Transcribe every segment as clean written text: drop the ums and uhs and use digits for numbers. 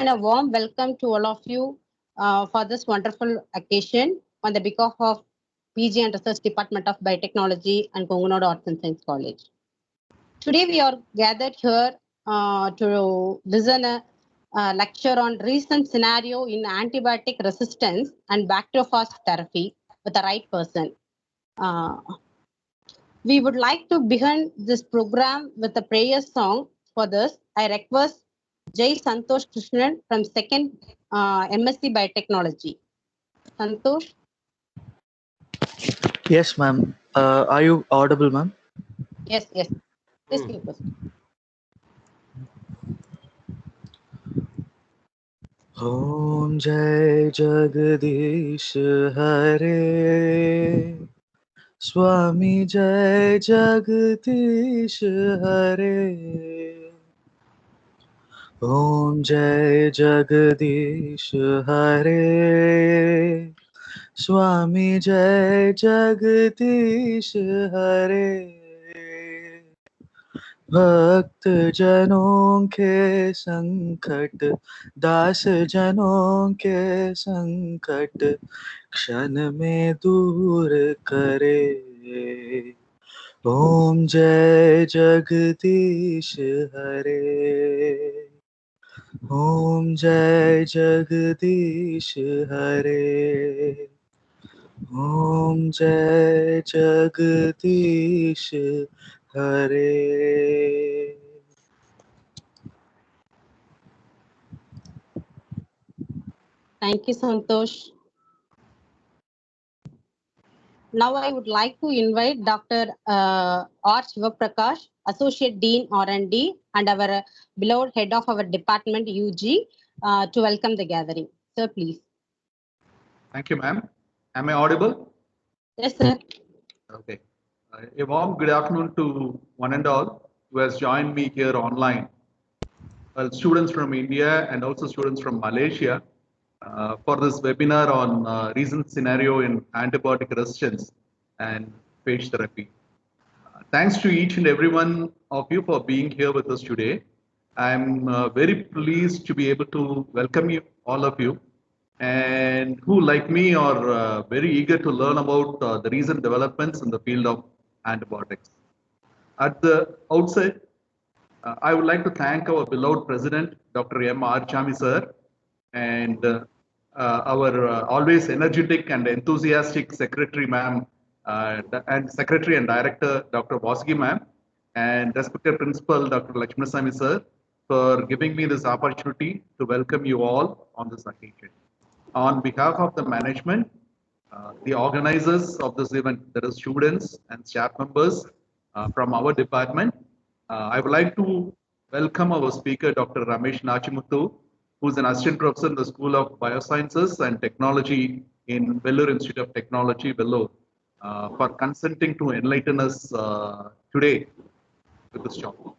and a warm welcome to all of you for this wonderful occasion on the behalf of PG and Research Department of Biotechnology and Kongunadu Arts and Science College. Today we are gathered here to listen a lecture on recent scenario in antibiotic resistance and bacteriophage therapy with the right person. We would like to begin this program with a prayer song. For this, I request Jai Santosh Krishnan from 2nd MSc Biotechnology. Santosh? Yes, ma'am. Are you audible, ma'am? Yes. Please keep us. Om Jai Jagadish Hare Swami Jai Jagadish Hare Om Jai Jagadish Hare Swami Jai Jagadish Hare भक्त जनों के संकट दास जनों के संकट क्षण में दूर करे ओम जय जगदीश हरे ओम जय जगदीश हरे ओम जय Jagdish Hare. Thank you, Santosh. Now I would like to invite Dr. R. Shivaprakash, Associate Dean R&D and our beloved head of our department UG to welcome the gathering. Sir, please. Thank you, ma'am. Am I audible? Yes, sir. Okay. A warm good afternoon to one and all who has joined me here online. Well, students from India and also students from Malaysia for this webinar on recent scenario in antibiotic resistance and phage therapy. Thanks to each and every one of you for being here with us today. I'm very pleased to be able to welcome you, all of you, and who like me are very eager to learn about the recent developments in the field of antibiotics. At the outset, I would like to thank our beloved President, Dr. M. R. Chami sir, and our always energetic and enthusiastic Secretary ma'am, and Secretary and Director, Dr. Vasgi ma'am, and respected Principal, Dr. Lakshmanasamy sir, for giving me this opportunity to welcome you all on this occasion. On behalf of the management, the organizers of this event, that is students and staff members from our department, I would like to welcome our speaker, Dr. Ramesh Nachimuthu, who is an assistant professor in the School of Biosciences and Technology in Vellore Institute of Technology, Vellore, for consenting to enlighten us today with this topic.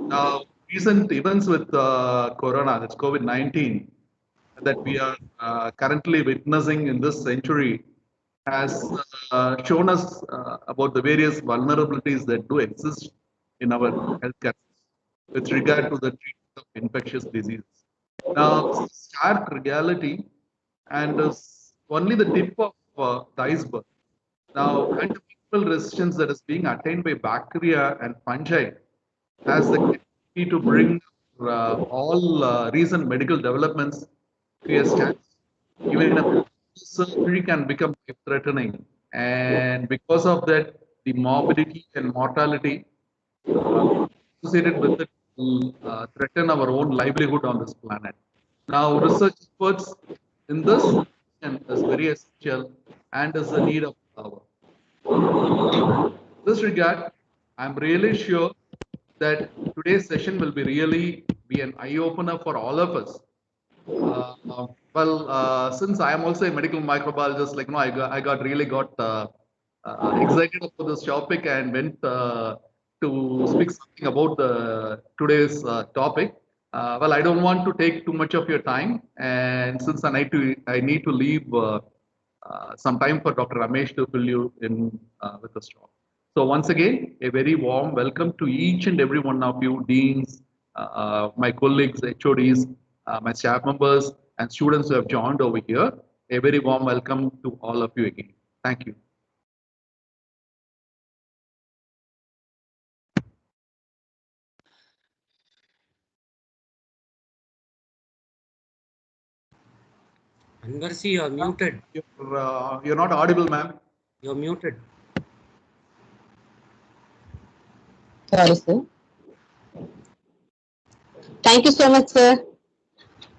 Now, recent events with Corona, that's COVID-19, that we are currently witnessing in this century has shown us about the various vulnerabilities that do exist in our healthcare with regard to the treatment of infectious diseases. Now, this is stark reality and is only the tip of the iceberg. Now, antimicrobial resistance that is being attained by bacteria and fungi has the capacity to bring all recent medical developments to a standstill. Even a surgery can become life-threatening, and because of that, the morbidity and mortality associated with it will threaten our own livelihood on this planet. Now, research efforts in this is very essential and is a need of our hour. In this regard, I'm really sure that today's session will be really be an eye-opener for all of us. Since I am also a medical microbiologist, like I got really excited about this topic and went to speak something about the today's topic. I don't want to take too much of your time, and since I need to leave some time for Dr. Ramesh to fill you in with this talk. So once again, a very warm welcome to each and every one of you, deans, my colleagues, HODs, my staff members and students who have joined over here. A very warm welcome to all of you again. Thank you. Anvarsi, you're muted. You're not audible, ma'am. You're muted. Sorry, sir. Thank you so much, sir.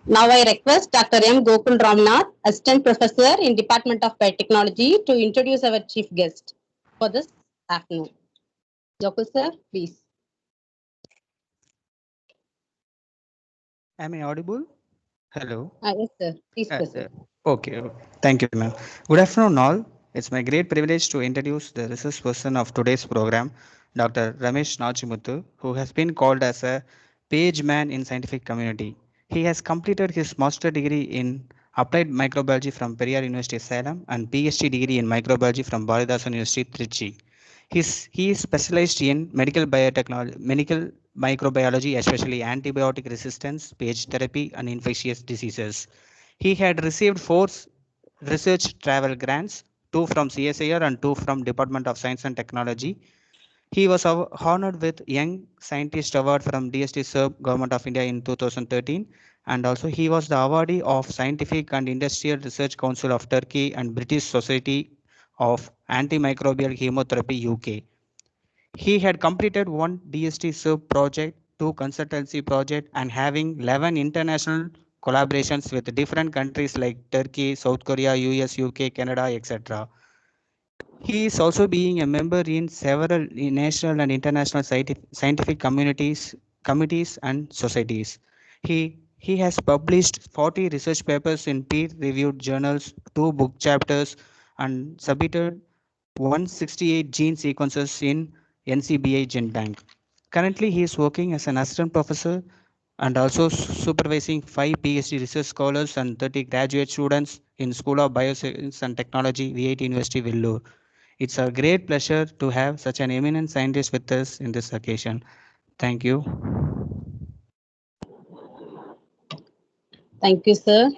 Now I request Dr. M. Gokul Ramnath, Assistant Professor in Department of Biotechnology, to introduce our chief guest for this afternoon. Gokul, sir, please. Am I audible? Hello. Yes, sir. Please proceed. Okay. Thank you, ma'am. Good afternoon, all. It's my great privilege to introduce the resource person of today's program, Dr. Ramesh Nachimuthu, who has been called as a page man in scientific community. He has completed his master degree in applied microbiology from Periyar University, Salem, and PhD degree in microbiology from Bharathasan University, Trichy. He is specialized in medical biotechnology, medical microbiology, especially antibiotic resistance, phage therapy, and infectious diseases. He had received 4 research travel grants, 2 from CSIR and 2 from Department of Science and Technology. He was honored with Young Scientist Award from DST SERB Government of India in 2013, and also he was the awardee of Scientific and Industrial Research Council of Turkey and British Society of Antimicrobial Chemotherapy UK. He had completed 1 DST SERB project, 2 consultancy projects, and having 11 international collaborations with different countries like Turkey, South Korea, US, UK, Canada, etc. He is also being a member in several national and international scientific committees and societies. He has published 40 research papers in peer-reviewed journals, 2 book chapters, and submitted 168 gene sequences in NCBI GenBank. Currently, he is working as an assistant professor and also supervising 5 PhD research scholars and 30 graduate students in School of Bioscience and Technology, VIT University, Vellore. It's a great pleasure to have such an eminent scientist with us in this occasion. Thank you. Thank you, sir.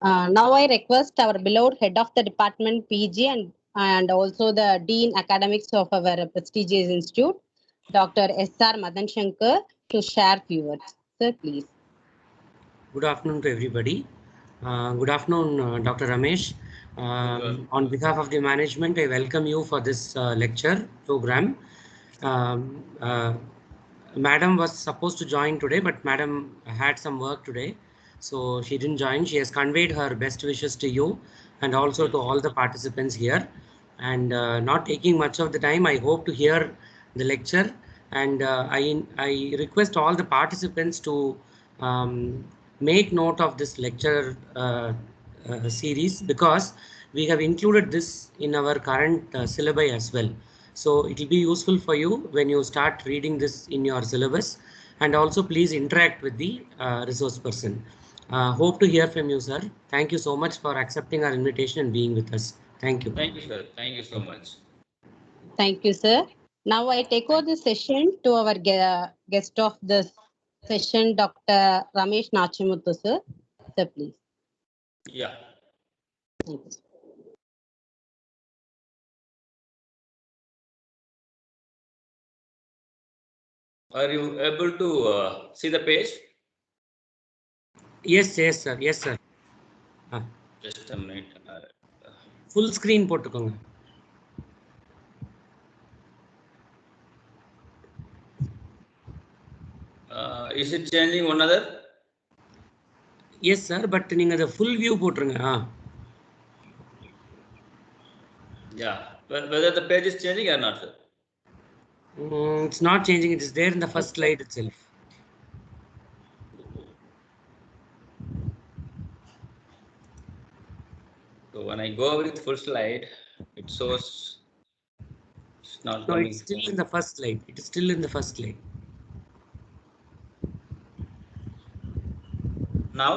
Now I request our beloved head of the department, PG, and also the Dean Academics of our prestigious institute, Dr. S.R. Madan Shankar, to share few words. Sir, please. Good afternoon to everybody. Good afternoon, Dr. Ramesh. On behalf of the management, I welcome you for this lecture program. Madam was supposed to join today, but Madam had some work today, so she didn't join. She has conveyed her best wishes to you and also to all the participants here. And not taking much of the time, I hope to hear the lecture. And I request all the participants to make note of this lecture series, because we have included this in our current syllabi as well. So it will be useful for you when you start reading this in your syllabus, and also please interact with the resource person. Hope to hear from you, sir. Thank you so much for accepting our invitation and being with us. Thank you. Thank you, sir. Thank you so much. Thank you, sir. Now I take over the session to our guest of the session, Dr. Ramesh Nachimuthu, sir. Sir, please. Yeah. Thank you. Are you able to see the page? Yes, yes, sir. Yes, sir. Just a minute. Full screen போட்டுக்கோங்க. Is it changing one other? Yes, sir. But நீங்க the full view போட்டுருங்க. Yeah. Whether the page is changing or not, sir? It's not changing. It is there in the first slide itself. So when I go with full slide, it shows it's not No, coming. it's still in the first slide. It is still in the first slide. Now?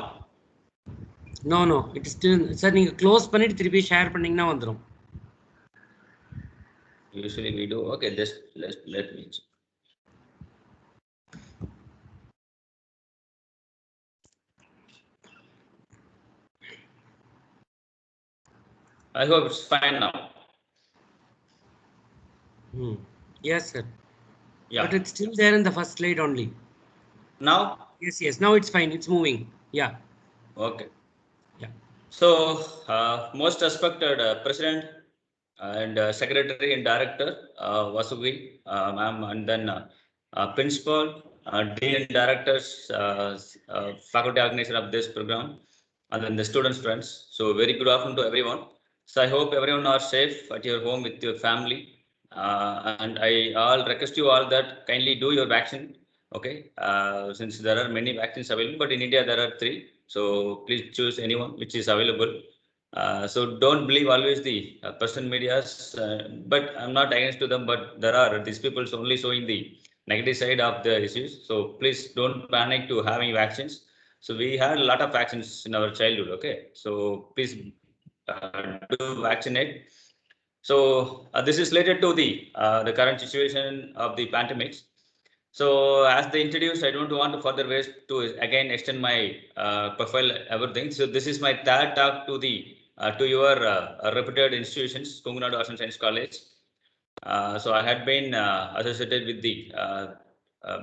No, no. It is still. Sir, நீங்க close பண்ணிட்டு திருப்பி share பண்ணீங்கன்னா வந்துரும். Usually we do. Okay, just let me check. I hope it's fine now. Yes, sir. Yeah. But it's still there in the first slide only. Now? Yes. Now it's fine. It's moving. Yeah. Okay. Yeah. So, most respected President and Secretary and Director, Vasugi, ma'am, and then Principal, Dean and Directors, faculty organization of this program, and then the students, friends. So, very good afternoon to everyone. So, I hope everyone are safe at your home with your family. And I all request you all that kindly do your vaccine. Okay, since there are many vaccines available, but in India there are 3. So please choose anyone which is available. So don't believe always the person medias, but I'm not against to them, but there are these people only showing the negative side of the issues. So please don't panic to having vaccines. So we had a lot of vaccines in our childhood. Okay, so please do vaccinate. So this is related to the current situation of the pandemics. So as they introduced, I don't want to further waste to again extend my profile everything. So this is my third talk to the to your reputed institutions, Kongunadu Arts and Science College. So I had been associated with the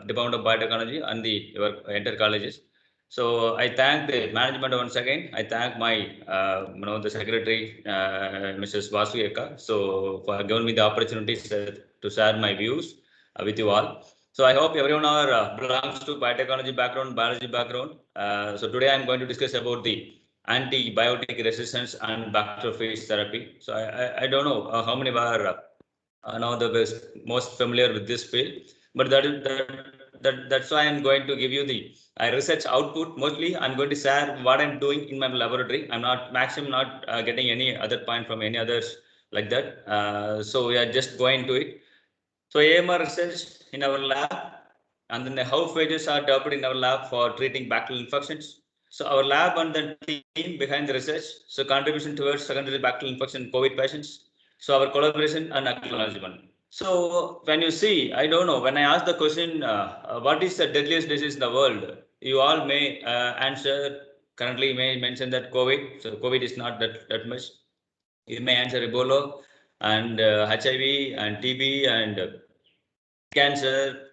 Department of Biotechnology and your entire colleges. So I thank the management once again. I thank my the secretary, Mrs. Vasu Eka, so for giving me the opportunity to share my views with you all. So I hope everyone belongs to biotechnology background, biology background. So today I'm going to discuss about the antibiotic resistance and bacteriophage therapy. So I don't know how many were now the most familiar with this field, but that's why I'm going to give you the research output. Mostly I'm going to share what I'm doing in my laboratory. I'm not getting any other point from any others like that. So we are just going to it. So AMR research in our lab, and then how phages are developed in our lab for treating bacterial infections. So our lab and the team behind the research, so contribution towards secondary bacterial infection in COVID patients. So our collaboration and acknowledgement. So when you see, I don't know, when I ask the question, what is the deadliest disease in the world? You all may answer, currently may mention that COVID. So COVID is not that much. You may answer Ebola and HIV and TB and cancer,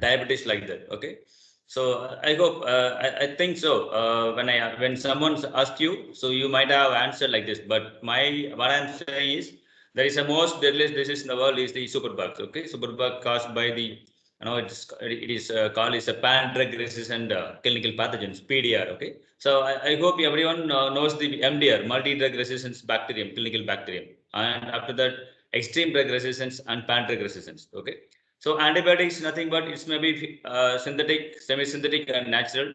diabetes like that. Okay. So I hope I think so. When someone asks you, so you might have answered like this. But what I'm saying is there is a most deadliest disease in the world is the superbugs. Okay, superbug caused by the it is called is a pan drug resistant clinical pathogens PDR. Okay, so I hope everyone knows the MDR multi drug resistance bacterium clinical bacterium, and after that extreme drug resistance and pan drug resistance. Okay. So antibiotics nothing but it's maybe synthetic, semi-synthetic, and natural.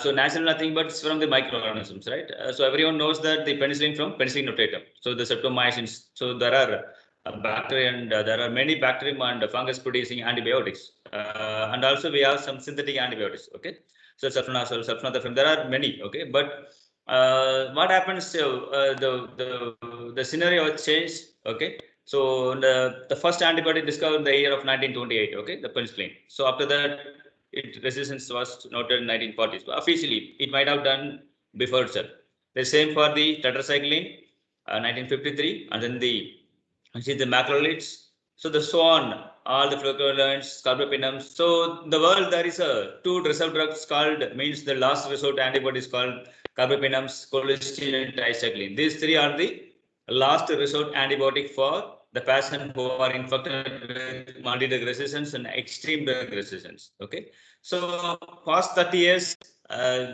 So natural nothing but it's from the microorganisms, right? So everyone knows that the penicillin from Penicillin notatum. So the streptomycins. So there are bacteria and there are many bacterium and fungus producing antibiotics. And also we have some synthetic antibiotics. Okay. So sulfonazole, sulfonazepam. There are many. Okay, but what happens? The scenario changed. Okay. So the first antibiotic discovered in the year of 1928, okay, the penicillin. So after that, its resistance was noted in 1940s. But officially, it might have done before itself. The same for the tetracycline, 1953, and then the macrolides. So the swan, all the fluoroquinolones, carbapenems. So the world there is a two reserve drugs called means the last resort antibodies called carbapenems, colistin, and tricycline. These 3 are the last resort antibiotic for the patient who are infected with multi-drug resistance and extreme drug resistance. Okay, so past 30 years,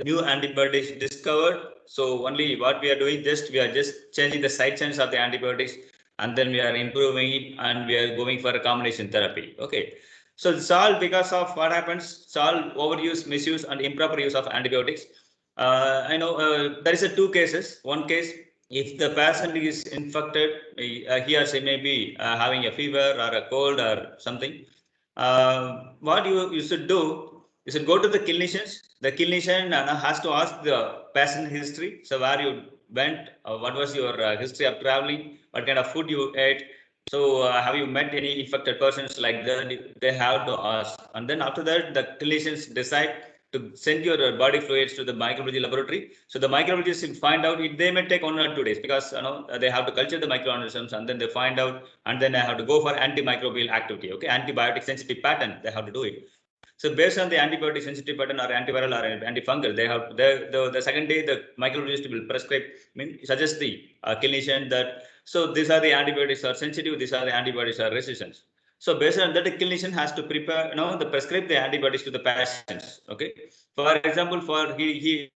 new antibiotics discovered. So only what we are doing, we are just changing the side chains of the antibiotics, and then we are improving it, and we are going for a combination therapy. Okay, so it's all because of what happens. It's all overuse, misuse, and improper use of antibiotics. I know there is a 2 cases. One case, if the patient is infected, he or she may be having a fever or a cold or something. What you should do, you should go to the clinicians. The clinician has to ask the patient history. So where you went, what was your history of traveling, what kind of food you ate. So have you met any infected persons like that? They have to ask. And then after that, the clinicians decide to send your body fluids to the microbiology laboratory. So the microbiologists will find out they may take 1 or 2 days because they have to culture the microorganisms and then they find out, and then they have to go for antimicrobial activity. Okay, antibiotic sensitive pattern, they have to do it. So based on the antibiotic sensitive pattern or antiviral or antifungal, they have the second day the microbiologist will prescribe, suggest the clinician that so these are the antibiotics are sensitive, these are the antibiotics are resistant. So based on that, the clinician has to prepare, the prescribe the antibiotics to the patients. Okay. For example, for he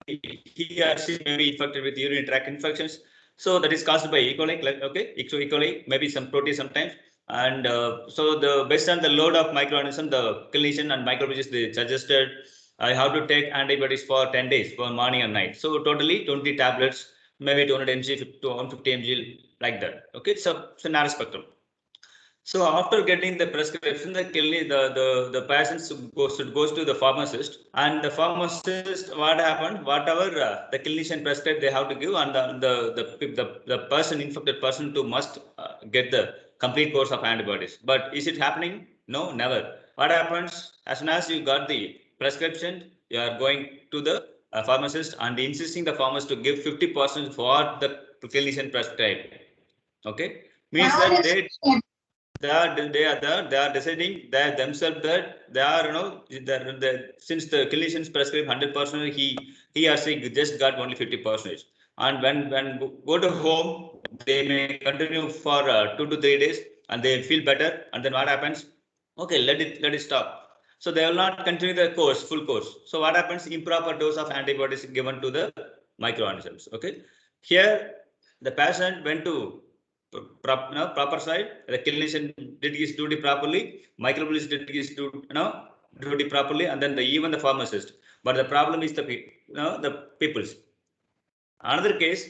or she may be infected with urinary tract infections. So that is caused by E. coli, okay, E. coli, maybe some protein sometimes. And so the based on the load of microorganism, the clinician and microbiologist they suggested I have to take antibiotics for 10 days, for morning and night. So totally 20 tablets, maybe 200 mg to 150 mg, like that. Okay, so it's a narrow spectrum. So after getting the prescription, the patient goes to the pharmacist, and the pharmacist, what happened, whatever the clinician prescribed, they have to give, and the person, infected person, to must get the complete course of antibiotics. But is it happening? No, never. What happens, as soon as you got the prescription, you are going to the pharmacist and insisting the pharmacist to give 50% for the clinician prescribed. Okay, means that they are deciding that themselves that they are since the clinicians prescribe 100%, he or she just got only 50%. And when go to home, they may continue for 2 to 3 days and they feel better, and then what happens? Okay, let it stop. So they will not continue the full course. So what happens? Improper dose of antibiotics given to the microorganisms. Okay, here the patient went to proper side, the clinician did his duty properly, microbiologist did his duty properly, and then even the pharmacist. But the problem is the peoples. Another case,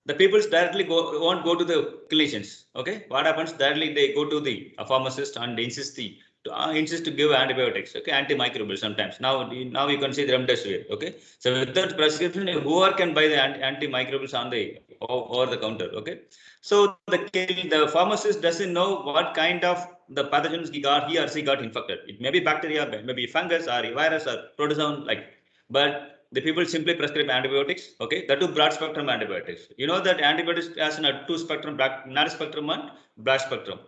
the peoples directly won't go to the clinicians. Okay, what happens? Directly they go to the pharmacist and insist to give antibiotics. Okay, antimicrobial sometimes. Now you can see the remdesivir. Okay, so without prescription, whoever can buy the antimicrobials on the over the counter. Okay, so the pharmacist doesn't know what kind of the pathogens he or she got infected. It may be bacteria, maybe fungus or a virus or protozoan, but the people simply prescribe antibiotics. Okay, that too broad spectrum antibiotics. You know that antibiotics has a 2 spectrum, narrow spectrum and broad spectrum.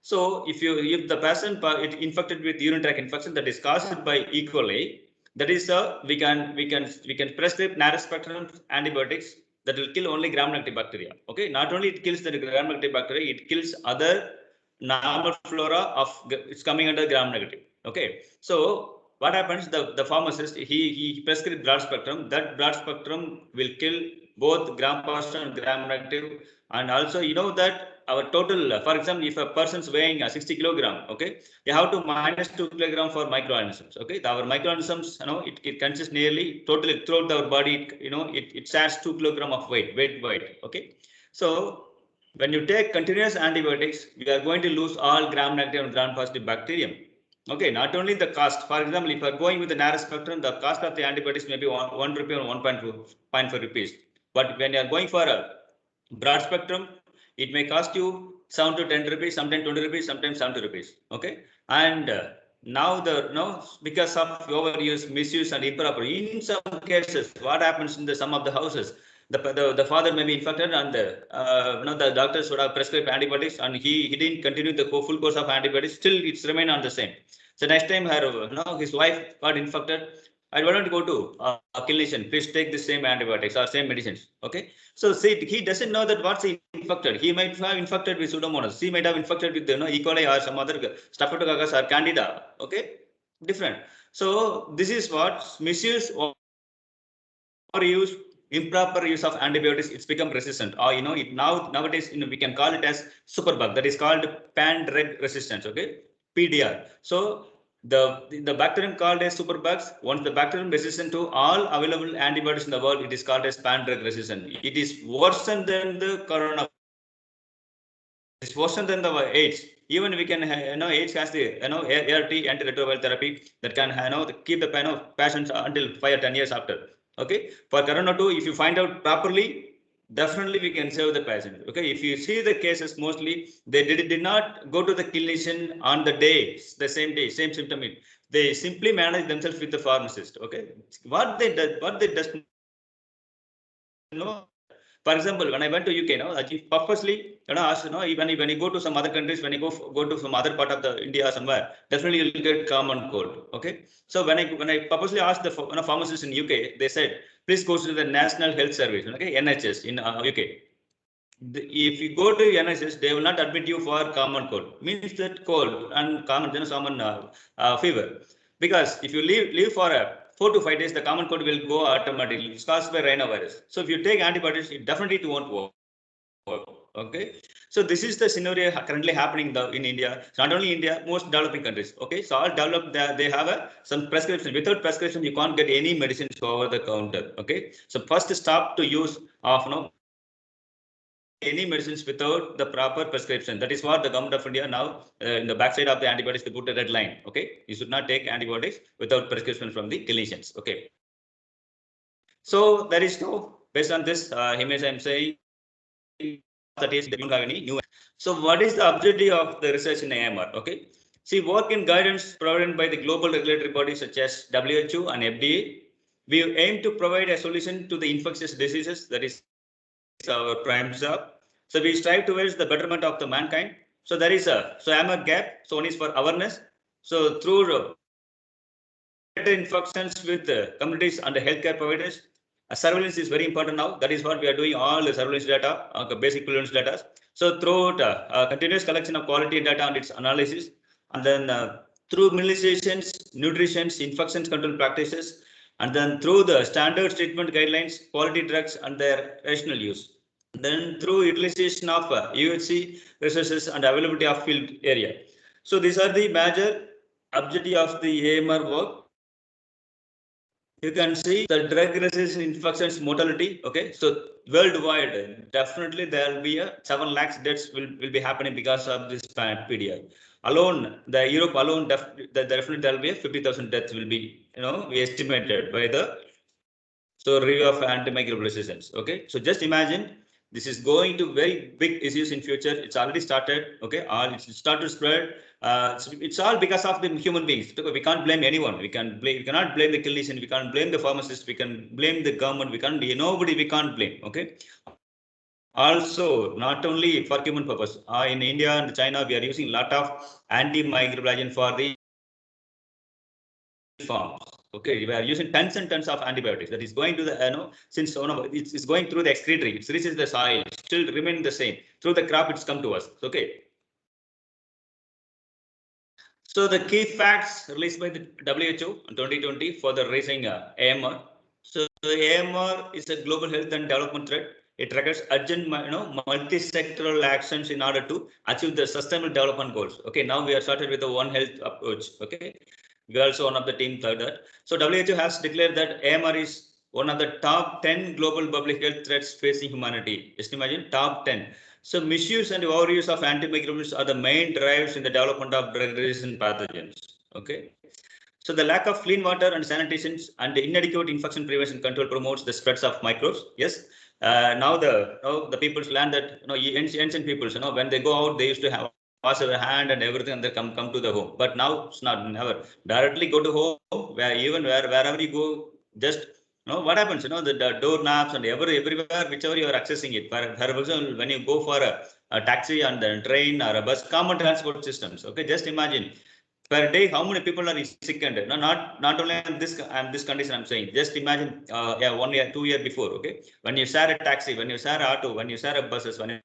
So if the patient is infected with urinary tract infection that is caused by E. coli, that is we can prescribe narrow spectrum antibiotics that will kill only gram-negative bacteria. Okay, not only it kills the gram-negative bacteria, it kills other normal flora of it's coming under gram-negative. Okay, so what happens? The pharmacist he prescribes broad spectrum. That broad spectrum will kill both gram-positive and gram-negative, and also that our total, for example, if a person's weighing 60 kilogram, okay, you have to minus 2 kilogram for microorganisms. Okay, our microorganisms, it consists nearly totally throughout our body. It shares 2 kilogram of weight. Okay, so when you take continuous antibiotics, you are going to lose all gram-negative and gram-positive bacterium. Okay, not only the cost. For example, if you are going with the narrow spectrum, the cost of the antibiotics may be 1 rupee or 1.5 rupees. But when you are going for a broad spectrum, it may cost you 7 to 10 rupees, sometimes 20 rupees, sometimes 70 rupees. Okay, and now because of overuse, misuse, and improper, in some cases, what happens in some of the houses? The father may be infected, and the doctors would have prescribed antibiotics, and he didn't continue the full course of antibiotics. Still, it's remain on the same. So next time his wife got infected, I don't go to a clinician. Please take the same antibiotics or same medicines. Okay. So see, he doesn't know that what's infected. He might have infected with Pseudomonas. He might have infected with E. coli or some other Staphylococcus or Candida. Okay, different. So this is what misuse or use, improper use of antibiotics. It's become resistant. Or nowadays we can call it as superbug. That is called pan-drug resistance. Okay, PDR. So the bacterium called as superbugs. Once the bacterium resistant to all available antibiotics in the world, it is called as pan-drug resistant. It is worse than the corona. It's worse than the AIDS. Even we can AIDS has the ART, antiretroviral therapy, that can keep the patients until 5 or 10 years after. Okay, for corona 2, if you find out properly, definitely we can save the patient. Okay, if you see the cases, mostly they did not go to the clinician on the day, the same day, same symptom. they simply manage themselves with the pharmacist. Okay, what they does know. For example, when I went to UK, I purposely, asked, when you go to some other countries, when you go to some other part of the India somewhere, definitely you'll get common cold. Okay, so when I purposely asked the pharmacists in UK, they said, please go to the National Health Service, okay, NHS in UK. If you go to NHS, they will not admit you for common cold. Means that cold and common fever. Because if you leave for 4 to 5 days, the common cold will go automatically. It's caused by rhinovirus. So if you take antibiotics, it definitely won't work. Okay, so this is the scenario currently happening in India. It's not only India, most developing countries. Okay, so all developed, they have some prescription. Without prescription, you can't get any medicines over the counter. Okay, so first stop to use of any medicines without the proper prescription. That is what the government of India now in the backside of the antibiotics, they put a red line. Okay, you should not take antibiotics without prescription from the clinicians. Okay, so there is no, based on this image, I'm saying that is, they don't have any new. So what is the objective of the research in AMR? Okay, see, work in guidance provided by the global regulatory bodies such as WHO and FDA. We aim to provide a solution to the infectious diseases. That is our prime job. So we strive towards the betterment of the mankind. So there is AMR gap. So one is for awareness. So through better infections with communities and the healthcare providers, surveillance is very important now. That is what we are doing, all the surveillance data, basic prevalence data. So throughout continuous collection of quality data and its analysis, and then through immunizations, nutrition, infections control practices, and then through the standard treatment guidelines, quality drugs and their rational use. Then through utilization of UHC resources and availability of field area. So these are the major objective of the AMR work. You can see the drug resistant infections mortality. Okay, so worldwide, definitely there will be 7 lakhs deaths will be happening because of this PDI. Alone, the Europe alone, definitely there will be 50,000 deaths will be, we estimated by the review of antimicrobial resistance. Okay, so just imagine this is going to very big issues in future. It's already started. Okay, it's started to spread. It's all because of the human beings. We can't blame anyone. We cannot blame the clinician. We can't blame the pharmacist. We can blame the government. We can't be nobody. We can't blame. Okay. Also, not only for human purpose. In India and China, we are using a lot of antimicrobial agent for the forms. Okay, we are using tons and tons of antibiotics that is going to the since it's going through the excretory, it reaches the soil, still remain the same. Through the crop, it's come to us. Okay. So the key facts released by the WHO in 2020 for the raising AMR. So the AMR is a global health and development threat. It requires urgent, multi-sectoral actions in order to achieve the sustainable development goals. Okay, now we are started with the One Health approach. Okay. We are also one of the team that. So WHO has declared that AMR is one of the top 10 global public health threats facing humanity. Just imagine, top 10. So misuse and overuse of antimicrobials are the main drives in the development of drug-resistant pathogens. Okay. So the lack of clean water and sanitation and the inadequate infection prevention control promotes the spreads of microbes. Yes. Now the people's learn that ancient peoples, when they go out, they used to have wash their hand and everything, and they come to the home. But now it's not, never. Directly go to home, wherever you go, just what happens, the door knobs and everywhere, whichever you are accessing it. For example, when you go for a taxi and then train or a bus, common transport systems. Okay, just imagine per day how many people are sick and not only on this condition I'm saying. Just imagine 1 year, 2 years before. Okay, when you share a taxi, when you share an auto, when you share a buses, when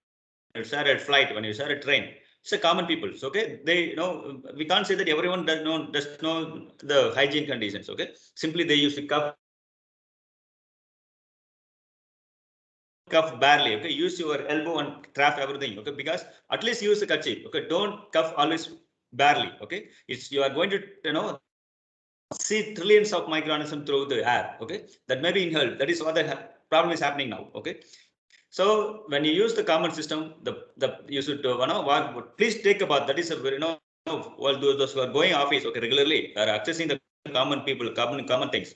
you share a flight, when you share a train. It's a common people. Okay, they we can't say that everyone does know the hygiene conditions. Okay, simply they use to cough barely. Okay, use your elbow and craft everything. Okay, because at least use the kerchief. Okay, don't cough always barely. Okay, you are going to see trillions of microorganisms through the air. Okay, that may be inhaled. That is what the problem is happening now. Okay. So when you use the common system, you should please take a bath. That is a very well, those who are going office regularly are accessing the common people, common things.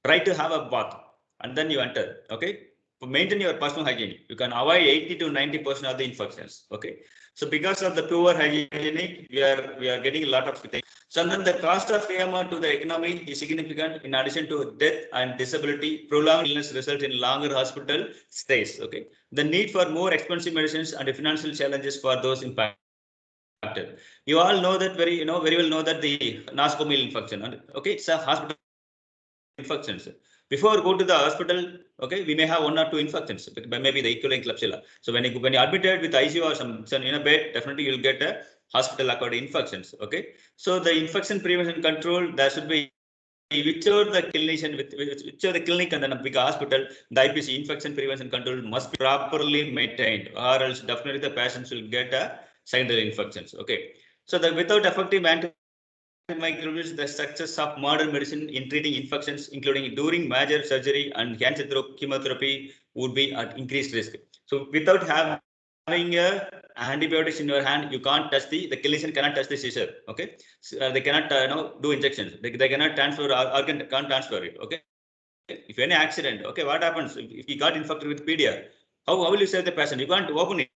Try to have a bath and then you enter. Okay, maintain your personal hygiene. You can avoid 80 to 90% of the infections. Okay, So because of the poor hygienic, we are getting a lot of things. So then the cost of AMR to the economy is significant. In addition to death and disability, prolonged illness result in longer hospital stays. Okay, the need for more expensive medicines and financial challenges for those impacted. You all know that very well know that the nosocomial infection. Okay, it's a hospital infections. Before go to the hospital, okay, we may have 1 or 2 infections, but maybe the E. coli and Klebsiella. So when you admitted with ICU or some in a bed, definitely you will get a hospital-acquired infections. Okay, so the infection prevention control, there should be whichever the clinician, whichever the clinic and then a big hospital, the IPC infection prevention control must be properly maintained, or else definitely the patients will get a secondary infections. Okay, so that without effective antimicrobials, the success of modern medicine in treating infections, including during major surgery and cancer chemotherapy, would be at increased risk. So without having antibiotics in your hand, you can't touch the clinician cannot touch the seizure. Okay, so, they cannot do injections. They cannot transfer organ, can't transfer it. Okay, if any accident, okay, what happens if he got infected with pedia? How will you save the patient? You can't open it.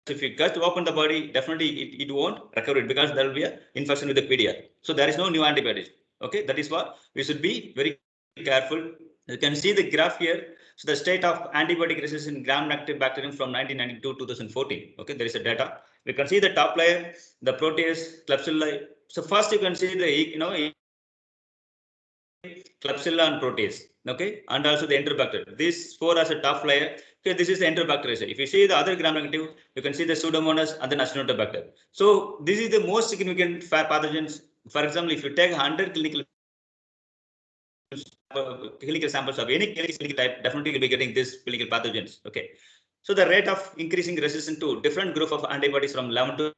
If you just open the body, definitely it won't recover it because there will be an infection with the pedia. So there is no new antibiotics. Okay, that is what we should be very careful. You can see the graph here. So the state of antibiotic resistance in gram-negative bacterium from 1992 to 2014. Okay, there is a data. We can see the top layer, the protease, Klebsiella. So first you can see the Klebsiella and protease. Okay, and also the Enterobacter. These 4 as a top layer. Okay, this is the Enterobacter. If you see the other gram-negative, you can see the Pseudomonas and the Acinetobacter. So this is the most significant pathogens. For example, if you take 100 clinical samples of any clinical type, definitely you'll be getting this clinical pathogens. Okay, so the rate of increasing resistance to different group of antibodies from 11 to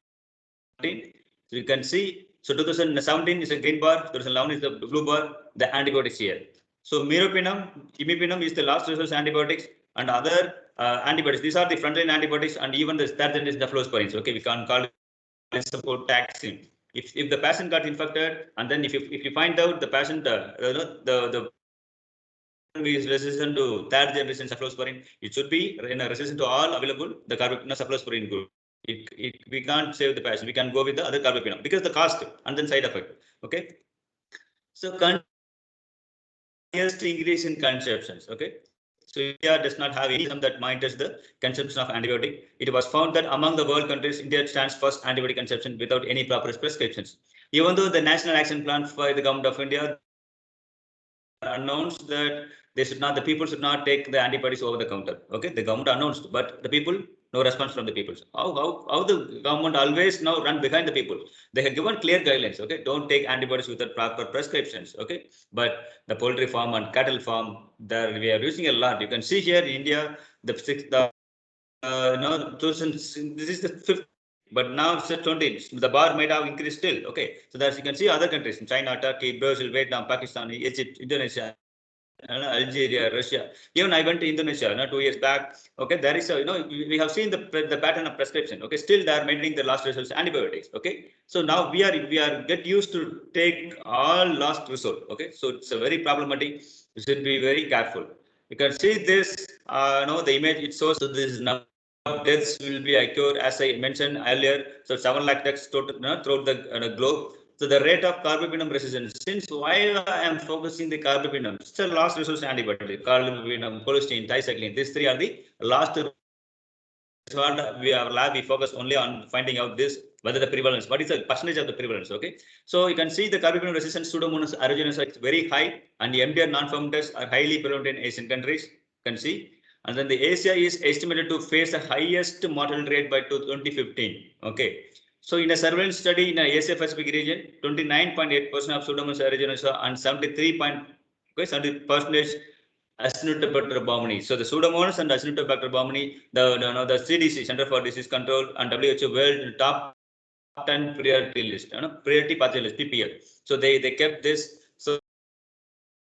13. So you can see. So 2017 is a green bar, 2011 is the blue bar. The antibiotics here. So meropenem, imipenem is the last resource antibiotics, and other antibiotics. These are the frontline antibiotics, and even the third is the cephalosporins. Okay, we can call it support taxine. If the patient got infected, and then if you find out the patient the is resistant to third generation cephalosporin, it should be resistant to all available the cephalosporin group. We can't save the patient. We can go with the other carbapenem because the cost and then side effect. Okay, so continuous increase in consumptions. Okay, so India does not have any system that monitors the consumption of antibiotic. It was found that among the world countries, India stands first antibiotic consumption without any proper prescriptions. Even though the National Action Plan by the Government of India announced that the people should not take the antibiotics over the counter. Okay, the government announced, but the people, no response from the people. How the government always now run behind the people? They have given clear guidelines. Okay, don't take antibiotics without proper prescriptions. Okay, but the poultry farm and cattle farm, there we are using a lot. You can see here in India, this is the 5th. But now it's 20. The bar might have increased still. Okay, so as you can see, other countries in China, Turkey, Brazil, Vietnam, Pakistan, Egypt, Indonesia, Algeria, Russia. Even I went to Indonesia 2 years back. Okay, there is we have seen the pattern of prescription. Okay, still they are maintaining the last resort antibiotics. Okay, so now we are get used to take all last resort. Okay, so it's a very problematic. You should be very careful. You can see this. The image it shows. So this is now. Deaths will be occurred as I mentioned earlier. So 7 lakh deaths throughout the globe. So the rate of carbapenem resistance. Since why I am focusing the carbapenem, it's a last resource antibiotic. Carbapenem, colistin, ticycline. These 3 are the last. We focus only on finding out this whether the prevalence. What is the percentage of the prevalence? Okay. So you can see the carbapenem resistant Pseudomonas aeruginosa is very high, and the MDR non-fermenters are highly prevalent in Asian countries. You can see. And then the Asia is estimated to face the highest mortality rate by 2015. Okay. So in a surveillance study in the Asia Pacific region, 29.8% of Pseudomonas aeruginosa and 70% Acinetobacter baumannii. So the Pseudomonas and Acinetobacter baumannii, the CDC, Center for Disease Control, and WHO world top 10 priority list, priority pathogen list, PPL. So they kept this. So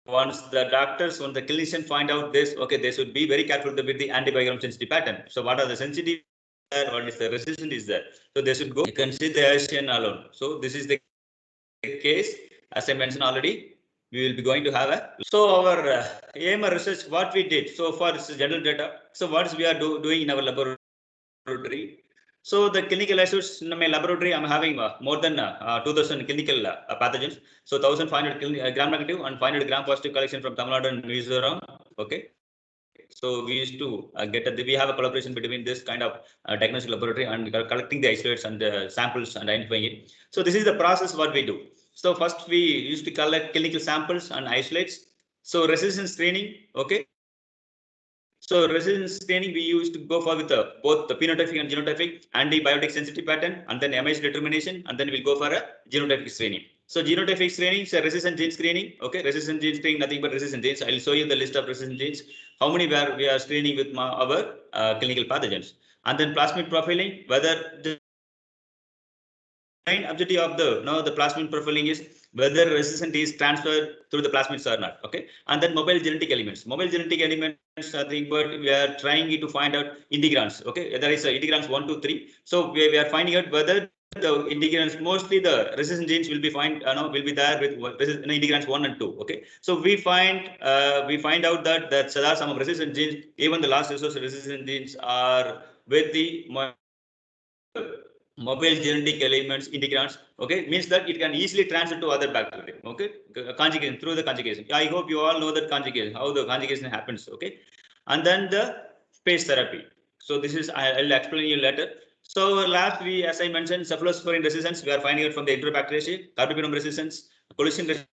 once the clinician find out this, okay, they should be very careful with the antibiogram sensitivity pattern. So what are the sensitivity? What is the resistance is there? So they should go. You can see the Asian alone. So this is the case. As I mentioned already, we will be going to have So our AMR research, what we did so far, this is general data. So what we are doing in our laboratory. So the clinical isolates in my laboratory, I'm having more than 2,000 clinical pathogens. So 1,500 gram negative and 500 gram positive collection from Tamil Nadu and Mizoram. Okay. So we used to we have a collaboration between this kind of diagnostic laboratory and collecting the isolates and samples and identifying it. So this is the process what we do. So first we used to collect clinical samples and isolates. So resistance screening, okay. So resistance screening, we used to go for with both the phenotypic and genotypic antibiotic sensitivity pattern, and then MH determination, and then we'll go for a genotypic screening. So genotypic screening is a resistant gene screening. Okay, resistant gene screening, nothing but resistant genes. I'll show you the list of resistant genes. How many we are screening with our clinical pathogens, and then plasmid profiling, whether the main objective of the plasmid profiling is whether resistance is transferred through the plasmids or not. Okay, and then mobile genetic elements. Mobile genetic elements, nothing but we are trying to find out integrants. Okay, there is integrants 1, 2, 3. So we are finding out whether the integrants, mostly the resistant genes will be will be there with integrants 1 and 2. Okay, so we find out that there are some resistant genes. Even the last resource resistant genes are with the mobile genetic elements integrants. Okay, means that it can easily transfer to other bacteria. Okay, conjugation through the conjugation. I hope you all know that conjugation, how the conjugation happens. Okay, and then the space therapy. So this is, I'll explain you later. So last we, as I mentioned, cephalosporin resistance, we are finding it from the Enterobacteriaceae, carbapenem resistance, colicin resistance,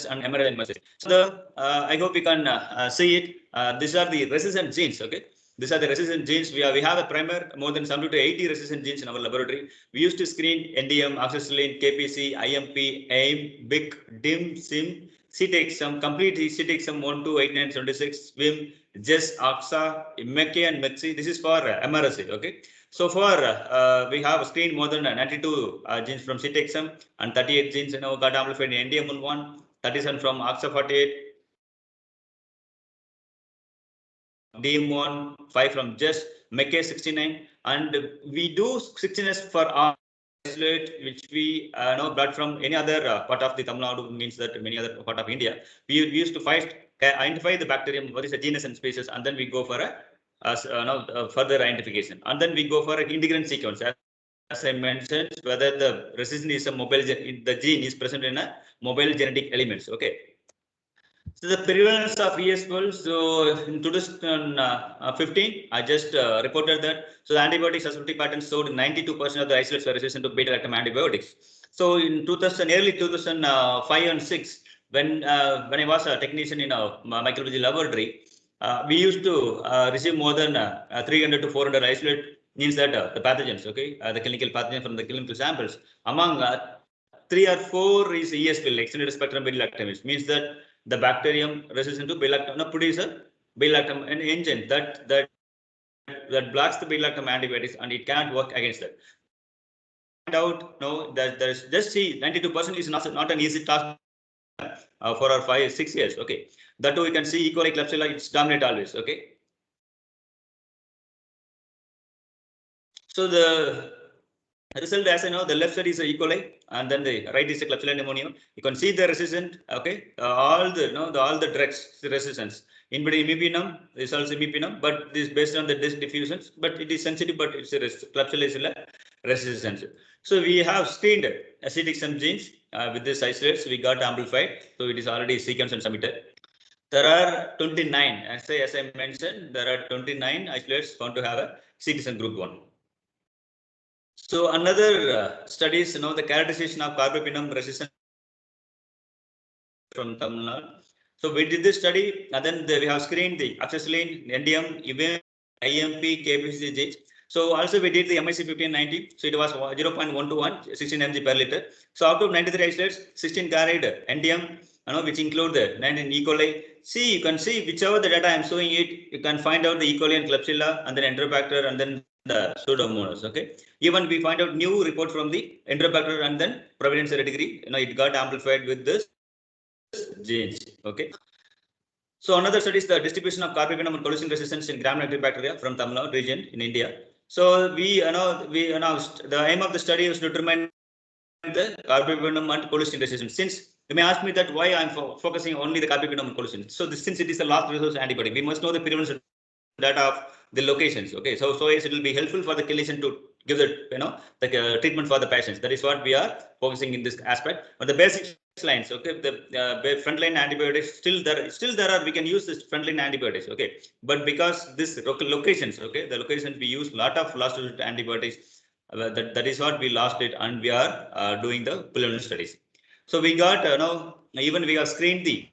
and emerald message. So I hope you can see it. These are the resistant genes. Okay. These are the resistant genes. We have a primer, more than 70 to 80 resistant genes in our laboratory. We used to screen NDM, oxacillin, KPC, IMP, AIM, BIC, DIM, SIM, CTXM, complete CTXM 1, 2, 8, 9, 76, WIM, JES, OXA, MECA, and METSI. This is for MRSA. Okay. So far, we have screened more than 92 genes from CTXM and 38 genes got amplified in NDM1, 37 from OXA48, DM1, 5 from JES, MECA 69, and we do 16S for our isolate, which we brought from any other part of the Tamil Nadu, means that many other part of India. We used to identify the bacterium, what is the genus and species, and then we go for a further identification, and then we go for an integrant sequence. As I mentioned, whether the resistance is a mobile, the gene is present in a mobile genetic elements. Okay. So the prevalence of ESBL, so in 2015, I just reported that. So the antibiotic susceptibility patterns showed 92% of the isolates were resistant to beta-lactam antibiotics. So in early 2005 and 6, when I was a technician in a microbiology laboratory, we used to receive more than 300 to 400 isolate, means that the pathogens, okay, the clinical pathogen from the clinical samples. Among 3 or 4 is ESBL, extended spectrum beta-lactam, means that the bacterium resistant to beta-lactam produce a beta-lactam an engine that blocks the beta-lactam antibiotics, and it cannot work against that. Find out that there is, just see, 92% is not an easy task 4 or 5, 6 years. Okay, that too we can see E. coli, Klebsiella, it's dominate always. Okay, so the result, as I know, the left side is a E. coli, and then the right is a Klebsiella pneumoniae. You can see the resistant. Okay, all the drugs resistance. In imipenem is also imipenem, but this is based on the disc diffusions. But it is sensitive, but it's a Klebsiella is a resistance. So we have screened CTXM genes with this isolates. We got amplified, so it is already sequenced and submitted. There are 29. As I mentioned, there are 29 isolates found to have a CTXM group 1. So another studies, the characterization of carbapenem resistance from Tamil Nadu. So we did this study, and then we have screened the oxacillin, NDM, IMP, KPC genes. So also we did the MIC 1590. So it was 0.121, 16 mg per liter. So out of 93 isolates, 16 carried NDM, which include the 19 E. coli. See, you can see whichever the data I am showing it, you can find out the E. coli and Klebsiella, and then Enterobacter, and then the Pseudomonas. Okay. Even we find out new report from the Enterobacter, and then Providence reticuli. It got amplified with this genes. Okay. So another study is the distribution of carbapenem and colicin resistance in gram-negative bacteria from Tamil Nadu region in India. So we announced the aim of the study was to determine the carbapenem and colicin resistance. Since you may ask me that why I'm focusing only the carbapenem and colicin. So since it is the last resource antibody, we must know the prevalence data of the locations. Okay, so it will be helpful for the clinician to give the the treatment for the patients. That is what we are focusing in this aspect. But the basic lines, okay, the frontline antibiotics still there are, we can use this frontline antibiotics, okay, but because this locations, okay, the locations we use lot of last antibiotics, that is what we lost it, and we are doing the preliminary studies. So we got even we have screened the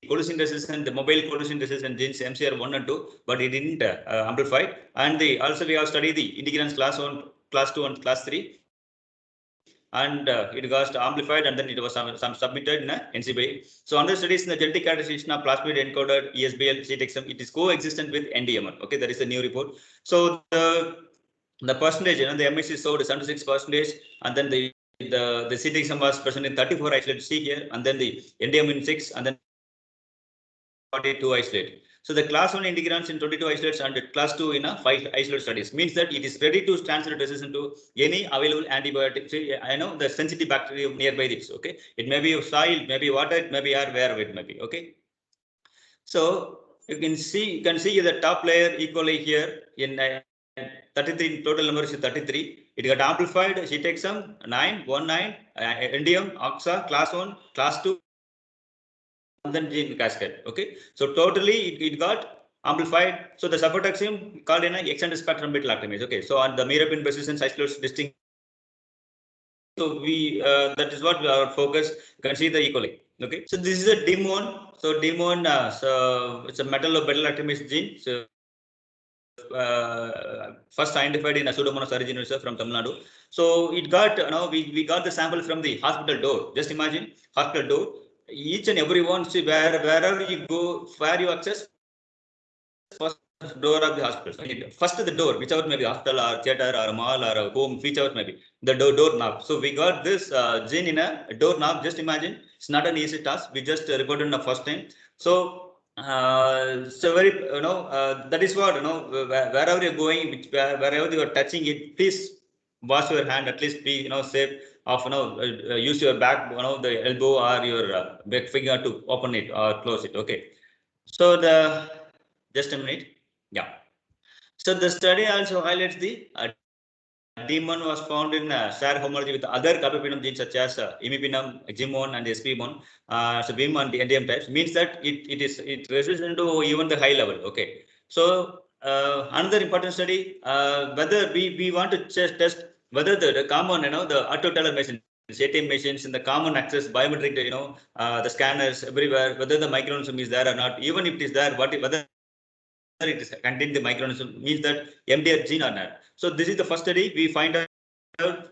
collucin resistant, the mobile collucin resistant genes MCR1 and 2, but it didn't amplify. And also we have studied the integrins class 1, class 2, and class 3. And it got amplified, and then it was some submitted in NCBI. So under studies in the genetic characterization of plasmid encoded ESBL CTXM, it is coexistent with NDMN. Okay, that is a new report. So the percentage, the MSC showed 76%, and then the CTXM was present in 34 isolates. See here, and then the NDMN 6, and then 42 isolates. So the class 1 integrants in 22 isolates and class 2 in 5 isolate studies means that it is ready to translate resistant to any available antibiotic. See, I know the sensitive bacteria nearby this. Okay, it may be soil, maybe water, it may be air, wherever it may be. Okay, so you can see the top layer E. coli here in 33, total number is 33. It got amplified. CTXM 9, 19, Indium, Oxa, class 1, class 2. And then gene cascade. Okay, so totally it got amplified. So the cefotaxime called in extended spectrum beta lactamase. Okay, so on the meropen persistence isolates distinct. So we that is what our focus. You can see the E. coli. Okay, so this is a DIM1. So DIM1, so it's a metal beta lactamase gene. So first identified in Pseudomonas aeruginosa from Tamil Nadu. So it got we got the sample from the hospital door. Just imagine hospital door. Each and every one, see wherever you go, where you access, first door of the hospital. First the door, whichever may be hospital or theater or a mall or a home, whichever may be, the door knob. So we got this gene in a door knob. Just imagine, it's not an easy task. We just reported the first time. So so very that is what wherever you're going, wherever you are touching it, please wash your hand, at least be safe of use your back, the elbow or your back finger to open it or close it. Okay, so just a minute. Yeah, so the study also highlights the DIM1 was found in shared homology with other carbapenem genes such as imipenem, GIM1 and SP1. So BIM and NDM types means that it resistant to even the high level. Okay, so another important study, whether we want to test whether the common the autoteller machines, ATM machines in the common access biometric the scanners everywhere, whether the microorganism is there or not, even if it is there, whether it is contained the microorganism, means that MDR gene or not. So this is the first study. We find out,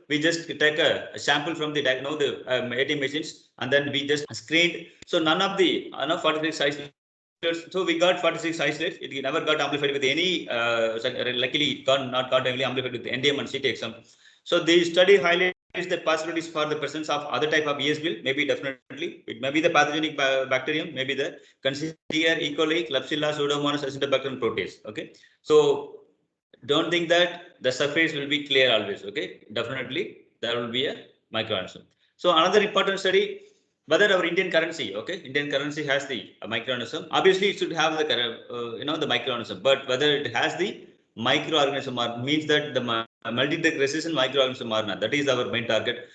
we just take a sample from the ATM machines, and then we just screened. So none of the 46 isolates. So we got 46 isolates. It never got amplified with any. Luckily, it not got heavily amplified with NDM and CTXM. So the study highlights the possibilities for the presence of other type of ESBL. Maybe definitely it may be the pathogenic bacterium, maybe the consider E. coli, Klebsiella, Pseudomonas acinetobacterium protease. Okay, so don't think that the surface will be clear always. Okay, definitely there will be a microorganism. So another important study, whether our Indian currency, okay, Indian currency has the microorganism. Obviously, it should have the the microorganism, but whether it has the microorganism or means that the multi-drug resistant microorganism or not, that is our main target.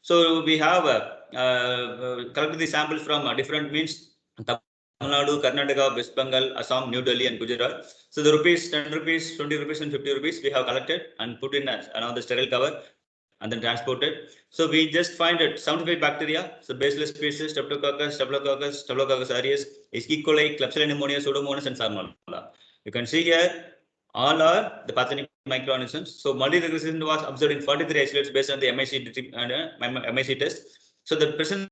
So we have collected the samples from different means. Tamil Nadu, Karnataka, West Bengal, Assam, New Delhi, and Gujarat. So the rupees, 10 rupees, 20 rupees, and 50 rupees we have collected and put in the sterile cover and then transported. So we just find it 75 bacteria. So baseless species, Staphylococcus aureus, E. coli, Klebsiella pneumoniae, Pseudomonas, and Salmonella. You can see here all are the pathogenic microorganisms. So multi-drug resistance was observed in 43 isolates based on the MIC test. So the presence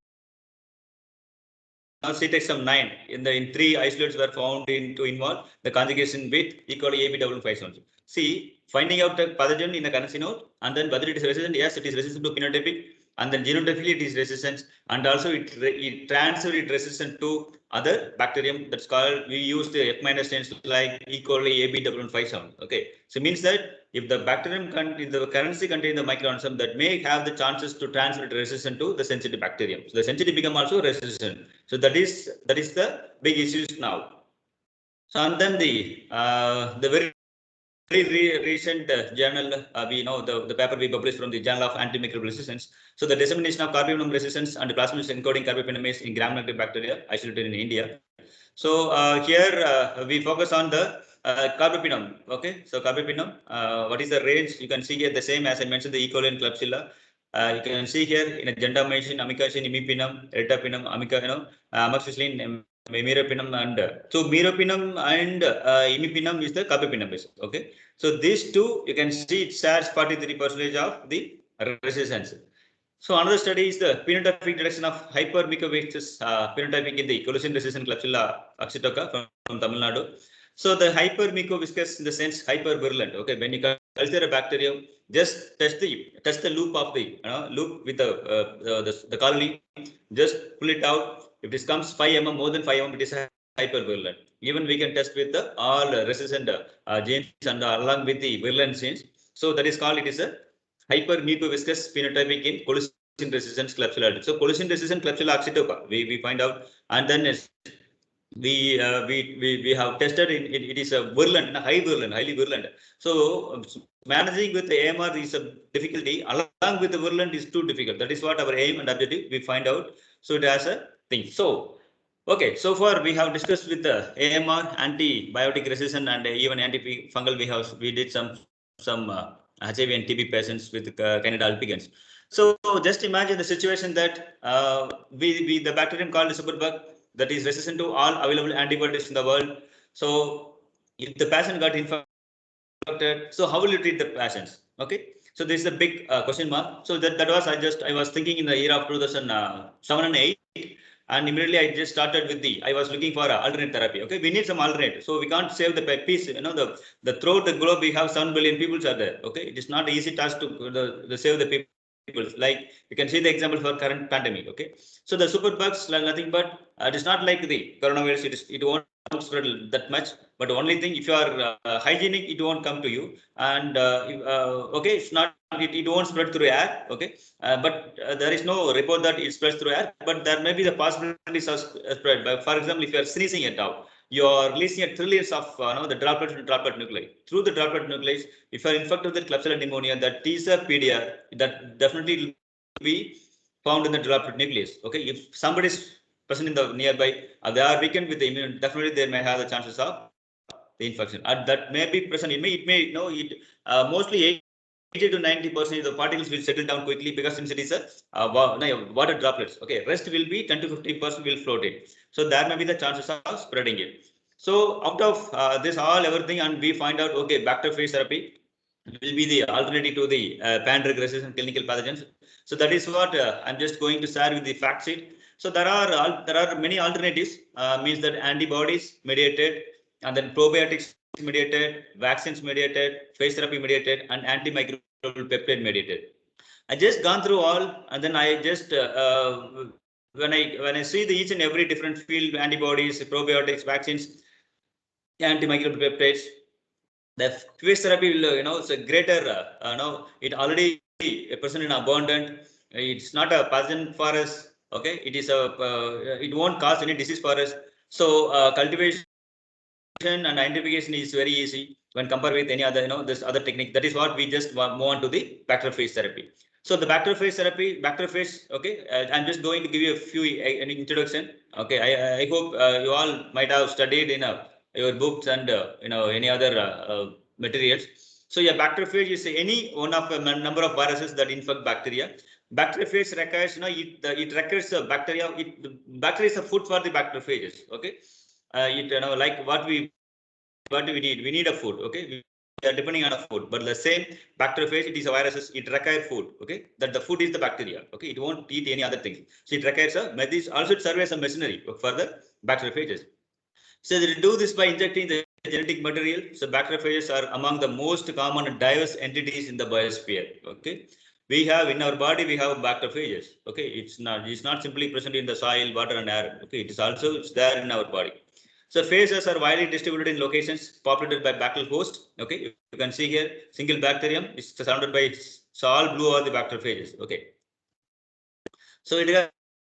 CTXM 9 in 3 isolates were found to involve the conjugation with E. coli AB571. See, finding out the pathogen in the currency node, and then whether it is resistant. Yes, it is resistant to phenotypic, and then genotypically it is resistant, and also it transfer it resistant to other bacterium. That's called, we use the F- strains like E. coli AB571. Okay, so it means that if the bacterium in the currency contain the microorganism, that may have the chances to transfer it resistant to the sensitive bacterium. So the sensitive become also resistant. So that is the big issues now. So and then the very recent journal, we know the paper we published from the Journal of Antimicrobial Resistance. So the dissemination of carbapenem resistance and plasminogen encoding carbapenemase in gram-negative bacteria isolated in India. So here we focus on the carbapenem. Okay, so carbapenem, what is the range? You can see here the same as I mentioned, the E. coli and Klebsiella. You can see here in a gentamicin, amikacin, imipenem, ertapenem, amoxicillin, meropenem, and so meropenem and imipenem is the carbapenem base. Okay, so these two you can see it shares 43% of the resistance. So another study is the phenotypic detection of hypermycoviscous phenotypic in the colicin resistant Klebsiella acetoca from Tamil Nadu. So the hypermycoviscous in the sense hypervirulent. Okay, when you culture a bacterium, just test the loop of the loop with the colony, just pull it out. If this comes 5 mm, more than 5 mm, it is hypervirulent. Even we can test with the all resistant genes and along with the virulent genes. So that is called, it is a hypermucoviscous phenotypic in colicin resistant Klebsiella. So colicin resistant Klebsiella acetoca, we find out, and then we have tested it is a virulent, highly virulent. So managing with the AMR is a difficulty. Along with the virulent is too difficult. That is what our aim and objective. We find out. So it has a thing. So okay, so far we have discussed with the AMR, antibiotic resistant, and even antifungal. We did some HIV and TB patients with Candida albicans. So just imagine the situation that the bacterium called superbug that is resistant to all available antibiotics in the world. So if the patient got infected, so how will you treat the patients? Okay, so this is a big question mark. So that was I was thinking in the year of 2007 and 8. And immediately I just started with I was looking for alternate therapy. Okay, we need some alternate. So we can't save the piece. The throughout the globe we have 7 billion people are there. Okay, it is not an easy task to save the people. Like you can see the example for current pandemic. Okay, so the superbugs are nothing but it is not like the coronavirus. It won't spread that much. But only thing, if you are hygienic, it won't come to you. And okay, it's not. It won't spread through air. Okay, but there is no report that it spreads through air. But there may be the possibilities of spread. But for example, if you are sneezing it out, you are releasing a trillions of the droplet nuclei. Through the droplet nuclei, if you are infected with Klebsiella pneumonia, that is a PDR. That definitely will be found in the droplet nucleus. Okay, if somebody is present in the nearby, they are weakened with the immune. Definitely, they may have the chances of the infection. And that may be present. It may mostly 80 to 90% of the particles will settle down quickly because since it is a water droplets. Okay, rest will be 10 to 15% will float in. So there may be the chances of spreading it. So out of this everything, and we find out, okay, bacteriophage therapy will be the alternative to the pan-drug resistant clinical pathogens. So that is what I'm just going to share with the fact sheet. So there are many alternatives. Means that antibodies mediated, and then probiotics mediated, vaccines mediated, phage therapy mediated, and antimicrobial peptide mediated. I just gone through all, and then I just when I see each and every different field, antibodies, probiotics, vaccines, antimicrobial peptides, the phage therapy will it's a greater it already present in abundant. It's not a pathogen for us. Okay, it is it won't cause any disease for us. So cultivation and identification is very easy when compared with any other this other technique. That is what we just move on to the bacteriophage therapy. So the bacteriophage therapy, okay, I'm just going to give you a few an introduction. Okay, I hope you all might have studied in your books and any other materials. So yeah, bacteriophage is any one of a number of viruses that infect bacteria. Bacteriophage requires it requires bacteria. Bacteria is a food for the bacteriophages. Okay, like what we need. We need a food. Okay, we are depending on a food. But the same bacteriophage, it is a viruses. It requires food. Okay, that the food is the bacteria. Okay, it won't eat any other things. So it requires also it serves as a machinery for the bacteriophages. So they do this by injecting the genetic material. So bacteriophages are among the most common and diverse entities in the biosphere. Okay, we have in our body we have bacteriophages. Okay, it's not simply present in the soil, water, and air. Okay, it's there in our body. So phages are widely distributed in locations populated by bacterial host. Okay, you can see here single bacterium is surrounded by all blue are the bacteriophages. Okay, so it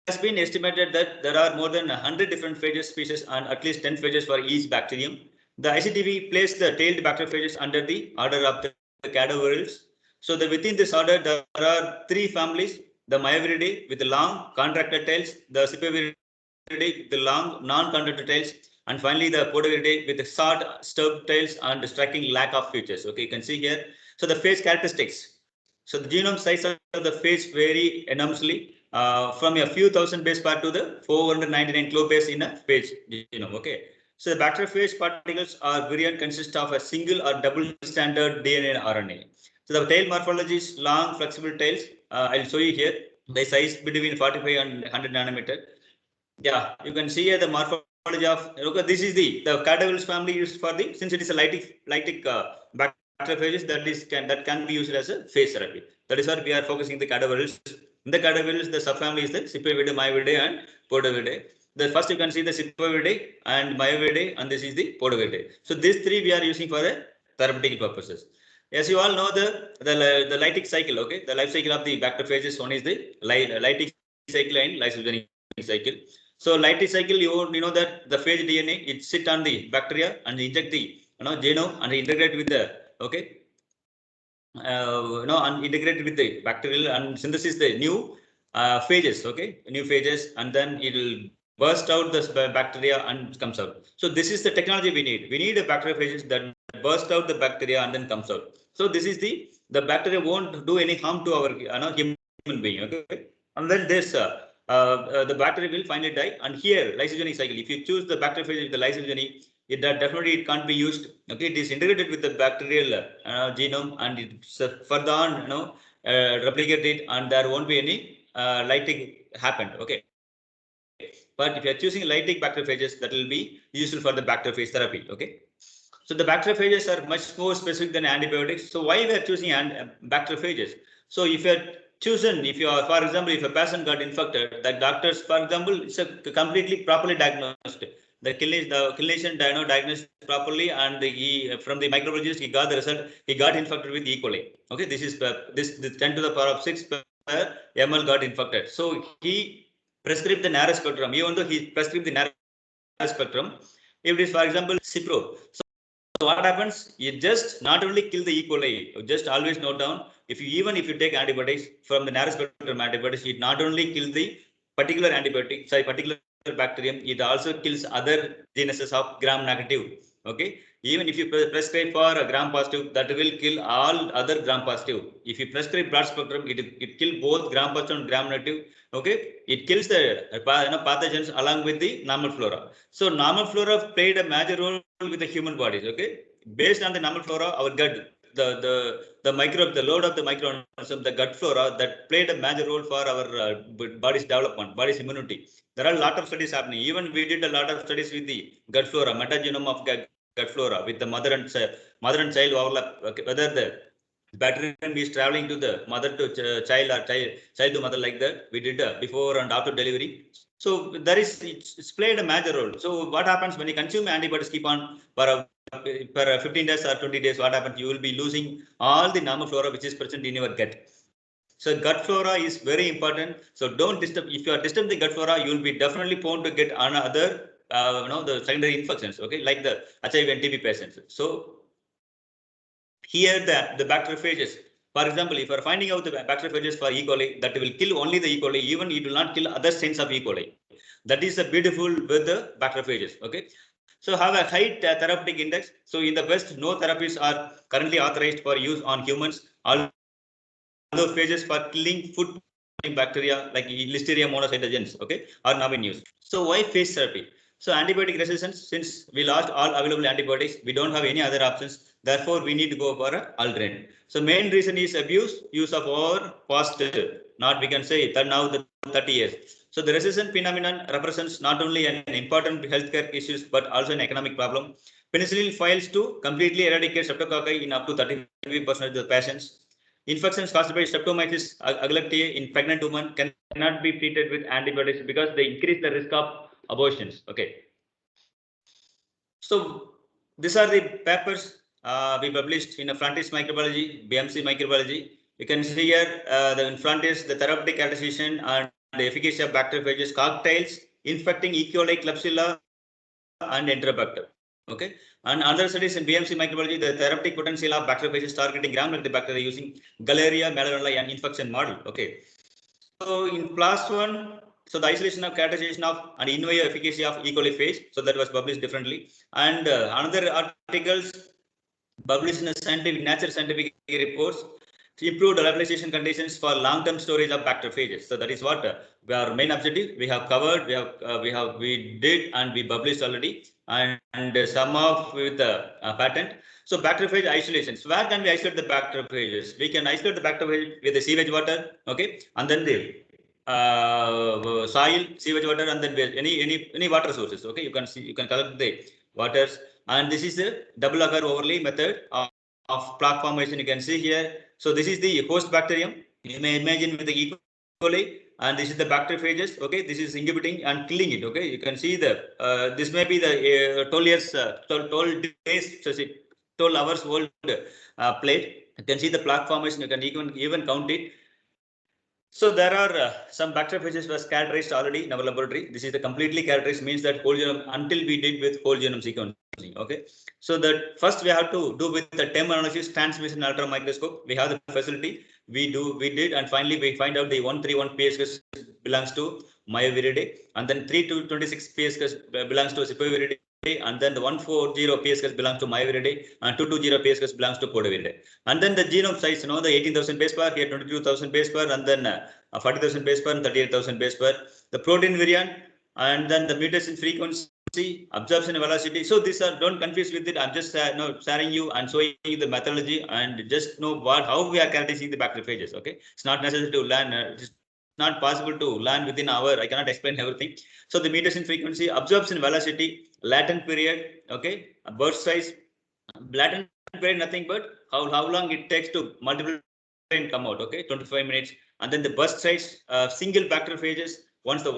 has been estimated that there are more than 100 different phages species and at least 10 phages for each bacterium. The ICTV placed the tailed bacteriophages under the order of the cadaverales. So within this order, there are 3 families: the Myoviridae with the long contracted tails, the Cypaviridae with the long non-contracted tails, and finally the Podoviridae with the short stub tails and striking lack of features. Okay, you can see here. So the face characteristics. So the genome size of the face vary enormously from a few thousand base pair to the 499 kilobase in a page genome. Okay. So the bacteriophage particles are virion, consist of a single or double stranded DNA and RNA. So the tail morphology is long, flexible tails. I'll show you here. The size between 45 and 100 nanometer. Yeah, you can see here the morphology of. Okay, this is the cadaverales family used for the, since it is a lytic bacteriophages, that can be used as a phage therapy. That is why we are focusing the cadaverales. In the cadaverales, the subfamily is the Cypaviridae, Myoviridae, and Podoviridae. The first you can see the Cypaviridae and Myoviridae, and this is the Podoviridae. So these 3 we are using for the therapeutic purposes. As you all know, the lytic cycle. Okay, the life cycle of the bacteriophages. One is the lytic cycle and lysogenic cycle. So lytic cycle, you know that the phage DNA, it sit on the bacteria and inject the genome and integrate with the and integrate with the bacterial and synthesis the new phages. Okay, new phages, and then it will burst out the bacteria and comes out. So this is the technology we need. We need a bacteriophages that burst out the bacteria and then comes out. So this is the bacteria won't do any harm to our human being. Okay, and then this the bacteria will finally die. And here lysogenic cycle. If you choose the bacteriophage with the lysogeny, definitely it can't be used. Okay, it is integrated with the bacterial genome, and it's further on replicate it, and there won't be any lytic happened. Okay. But if you are choosing lytic bacteriophages, that will be useful for the bacteriophage therapy. Okay. So the bacteriophages are much more specific than antibiotics. So why we are choosing bacteriophages? So if you are chosen, if you are, for example, if a patient got infected, the doctors, for example, it's a completely properly diagnosed. The clinician diagnosed properly, and he, from the microbiologist, he got the result. He got infected with E. coli. Okay, this is this 10 to the power of 6 per ml got infected. So he prescribed the narrow spectrum. Even though he prescribed the narrow spectrum, if it is, for example, Cipro. So what happens? You just not only kill the E. coli. Just always note down, if you take antibiotics from the narrow spectrum antibiotics, it not only kills the particular antibiotic, particular bacterium, it also kills other genuses of gram negative. Okay, even if you prescribe for a gram positive, that will kill all other gram positive. If you prescribe broad spectrum, it kill both gram positive and gram negative. Okay, it kills the pathogens along with the normal flora. So normal flora played a major role with the human bodies. Okay, based on the normal flora, our gut, the microbe, the load of the microorganism, the gut flora, that played a major role for our body's development, body's immunity. There are a lot of studies happening. Even we did a lot of studies with the gut flora, metagenome of gut flora, with the mother and child overlap, whether the bacterium is traveling to the mother to child or child to mother, like that. We did before and after delivery. So there is, it's played a major role. So what happens when you consume antibiotics, keep on for 15 days or 20 days, what happens? You will be losing all the normal flora which is present in your gut. So gut flora is very important. So don't disturb. If you are disturbing the gut flora, you will be definitely prone to get another the secondary infections. Okay, like the HIV and TB patients. So here the bacteriophages. For example, if you are finding out the bacteriophages for E. coli, that will kill only the E. coli. Even it will not kill other strains of E. coli. That is beautiful with the bacteriophages. Okay. So have a high therapeutic index. So in the West, no therapies are currently authorized for use on humans. Although phages for killing food bacteria like Listeria monocytogenes, okay, are now in use. So why phage therapy? So antibiotic resistance, since we lost all available antibiotics, we don't have any other options. Therefore, we need to go for an alternate. So main reason is use of over past, not we can say that now the 30 years. So the resistance phenomenon represents not only an important healthcare issues, but also an economic problem. Penicillin fails to completely eradicate streptococci in up to 33% of the patients. Infections caused by Streptomyces agalactiae in pregnant women cannot be treated with antibiotics because they increase the risk of abortions. Okay. So these are the papers we published in Frontiers Microbiology, BMC Microbiology. You can see here in front is the therapeutic characterization and the efficacy of bacteriophages cocktails infecting E. coli, Klebsiella, and Enterobacter. Okay. And other studies in BMC microbiology, the therapeutic potential of bacteriophages targeting gram-negative bacteria using Galeria, Mallarella, and infection model. Okay. So in class 1, so the isolation of characterization of and in vivo efficacy of E. coli phage, so that was published differently. And another articles published in the scientific Nature scientific reports to improve the localization conditions for long-term storage of bacteriophages. So that is what our main objective. We have covered, we did, and we published already, and some of with the patent. So bacteriophage isolation. So where can we isolate the bacteriophages? We can isolate the bacteriophage with the sewage water, okay, and then the soil, sewage water, and then any water sources. Okay, you can collect the waters, and this is the double agar overlay method of plaque formation. You can see here. So this is the host bacterium. You may imagine with the E. coli, and this is the bacteriophages. Okay, this is inhibiting and killing it. Okay, you can see the this may be the 12 years, 12 days, so 12 hours old plate. You can see the plaque formation. You can even count it. So there are some bacteriophages was characterized already in our laboratory. This is the completely characterized, means that whole genome, until we did with whole genome sequencing. Okay. So that first we have to do with the TEM analysis, transmission electron microscope. We have the facility. We did, and finally we find out the 131 PSK belongs to Myoviridae, and then 3226 PSK belongs to Cypoviridae, and then the 140 PSK belongs to Myoviridae, and 220 PSK belongs to Podoviridae. And then the genome size, the 18,000 base pair, here 22,000 base pair, and then 40,000 base pair, and 38,000 base pair. The protein variant, and then the mutation frequency, absorption velocity. So these are, don't confuse with it. I'm just sharing you and showing you the methodology, and just know how we are characterizing the bacteriophages. Okay, it's not necessary to learn. It's not possible to learn within an hour. I cannot explain everything. So the mutation frequency, absorption velocity, latent period, okay, burst size. Latent period nothing but how long it takes to multiply and come out. Okay, 25 minutes. And then the burst size, single bacteriophages. Once the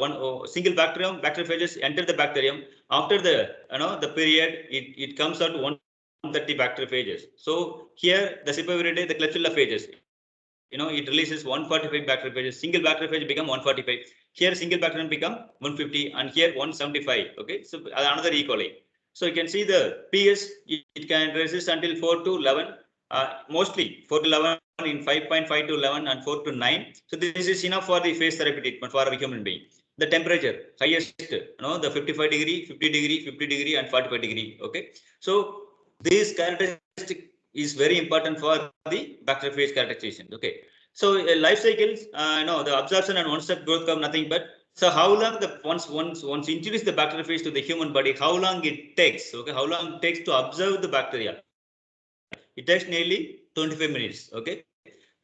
single bacteriophages enter the bacterium, after the period, it comes out 130 bacteriophages. So here the Cypoviridae, the Klebsiella phages, it releases 145 bacteriophages. Single bacteriophage become 145. Here single bacterium become 150, and here 175. Okay, so another E. coli. So you can see the PS, it can resist until 4 to 11, mostly 4 to 11 in 5.5 to 11 and 4 to 9. So this is enough for the phase therapy treatment for a human being. The temperature, highest, the 55 degree, 50 degree, 50 degree, and 45 degree. Okay, so these characteristics is very important for the bacteriophage characterization. Okay, so life cycles, the absorption and one-step growth curve, nothing but. So how long once introduce the bacteriophage to the human body, how long it takes? Okay, how long it takes to observe the bacteria? It takes nearly 25 minutes. Okay,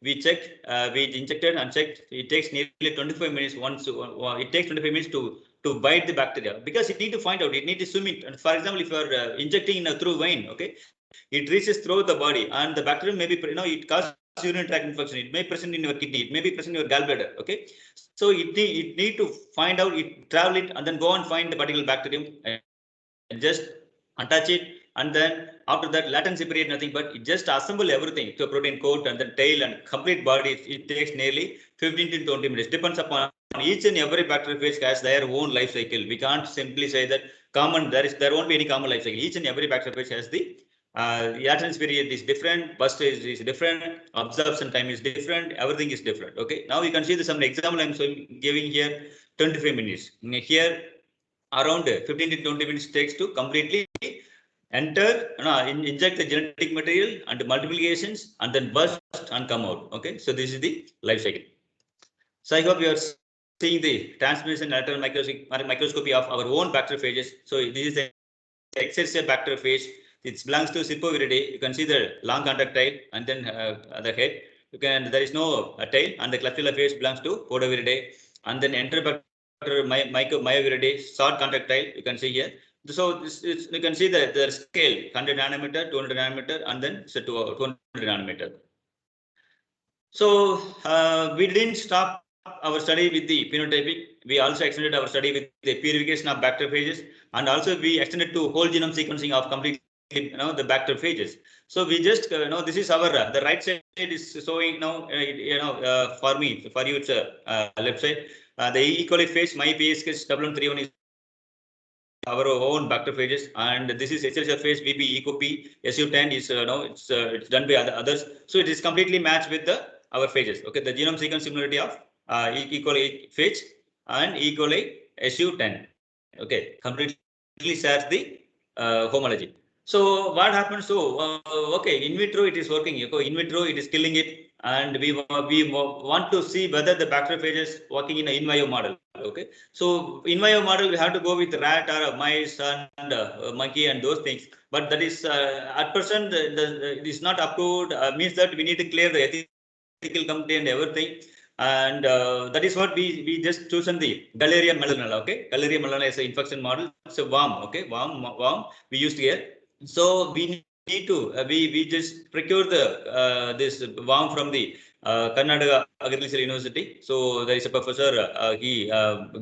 we checked, we injected and checked. It takes nearly 25 minutes. It takes 25 minutes to bite the bacteria, because it need to find out. It need to swim it. And for example, if you are injecting through vein, okay, it reaches through the body, and the bacterium may be, it causes urinary tract infection. It may present in your kidney. It may be present in your gallbladder. Okay, so it need to find out, it travel it, and then go and find the particular bacterium and just attach it, and then after that latency period nothing but it just assemble everything to a protein coat and then tail and complete body. It takes nearly 15 to 20 minutes. Depends upon each and every bacteriophage has their own life cycle. We can't simply say that there won't be any common life cycle. Each and every bacteriophage has the latency period is different, burst is different, absorption time is different, everything is different. Okay, now you can see some example I'm giving here. 25 minutes here, around 15 to 20 minutes takes to completely enter, inject the genetic material and multiplications, and then burst and come out. Okay, so this is the life cycle. So I hope you are seeing the transmission electron microscopy of our own bacteriophages. So this is the Excelsior bacteriophage. It belongs to Cypoviridae. You can see the long contact tail, and then the head. There is no tail, and the Klebsiella phage belongs to Podoviridae, and then Enterobacter Myoviridae, short contact tail. You can see here. So you can see the scale 100 nanometer, 200 nanometer, and then 200 nanometer. So we didn't stop our study with the phenotypic. We also extended our study with the purification of bacteriophages, and also we extended to whole genome sequencing of completely the bacteriophages. So we just this is our the right side is showing now for me, for you it's left side. The E. coli phage, my PSK 1131 is our own bacteriophages, and this is HLA-phage VB EcoP SU10 is it's done by others, so it is completely matched with our phages. Okay, the genome sequence similarity of E. coli phage and E. coli SU10. Okay, completely shares the homology. So what happens? So okay, in vitro it is working. Okay, in vitro it is killing it, and we want to see whether the bacteriophages working in an in vivo model. Okay, so in vivo model we have to go with rat or mice and monkey and those things. But that is at present it is not approved. Means that we need to clear the ethical committee and everything. And that is what we just chosen the Galleria melanella. Okay, Galleria melanella is an infection model. It's a worm. Okay, worm we used here. So we need to we just procure the this worm from the Karnataka Agricultural University. So there is a professor. He